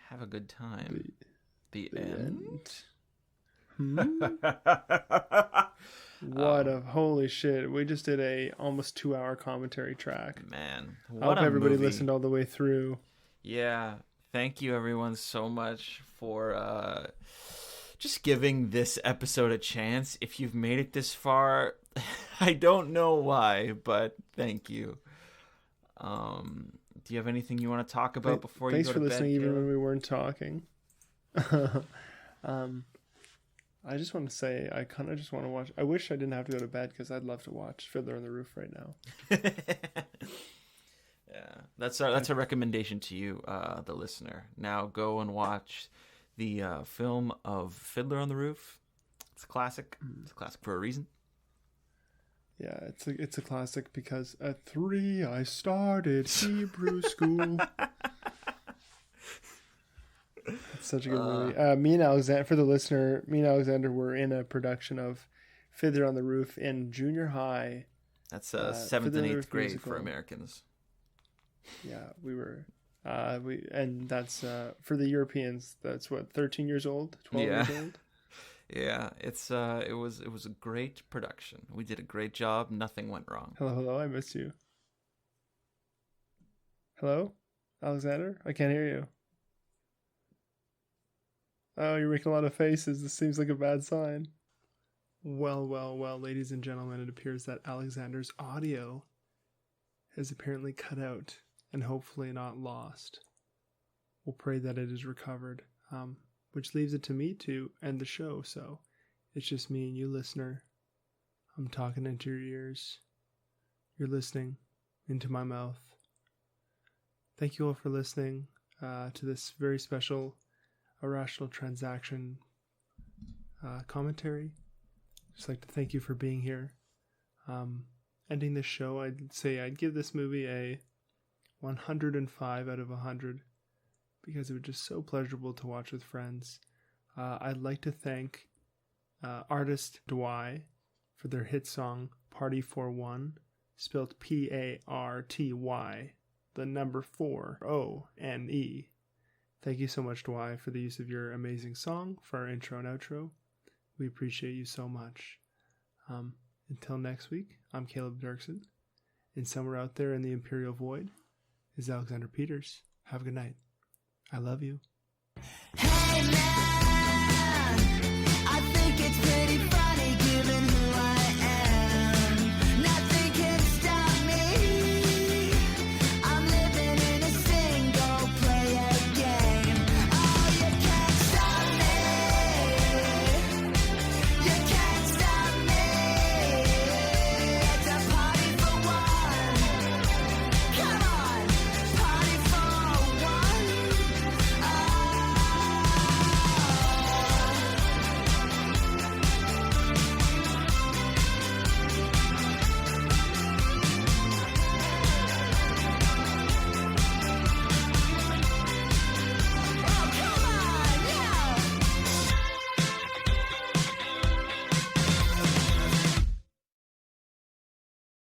have a good time. The end? What a holy shit! We just did a almost 2-hour commentary track. Man, I what hope a everybody movie. listened all the way through. Yeah, thank you everyone so much for just giving this episode a chance. If you've made it this far, I don't know why, but thank you. Do you have anything you want to talk about before you Thanks go for to listening, bed? even Caleb? when we weren't talking. I just want to say, I kind of just want to watch. I wish I didn't have to go to bed because I'd love to watch Fiddler on the Roof right now. Yeah, that's a recommendation to you, the listener. Now go and watch the film of Fiddler on the Roof. It's a classic. It's a classic for a reason. Yeah, it's a classic because at 3 I started Hebrew school. It's such a good movie. Me and Alexander, for the listener, me and Alexander were in a production of Fiddler on the Roof in junior high. That's 7th and 8th grade musical. For Americans. Yeah, we were. And that's for the Europeans. That's what, 13 years old, 12 years old. Yeah, it was a great production. We did a great job. Nothing went wrong. Hello, I missed you. Hello, Alexander, I can't hear you. Oh, you're making a lot of faces. This seems like a bad sign. Well, ladies and gentlemen, it appears that Alexander's audio has apparently cut out and hopefully not lost. We'll pray that it is recovered, which leaves it to me to end the show. So it's just me and you, listener. I'm talking into your ears. You're listening into my mouth. Thank you all for listening to this very special Irrational Transaction commentary. Just like to thank you for being here. Ending this show, I'd say I'd give this movie a 105 out of 100 because it was just so pleasurable to watch with friends. I'd like to thank artist Dwy for their hit song Party for One, spelled Party, the number 4ONE. Thank you so much, Dwy, for the use of your amazing song for our intro and outro. We appreciate you so much. Until next week, I'm Caleb Dirksen, and somewhere out there in the Imperial Void is Alexander Peters. Have a good night. I love you. Hey, man.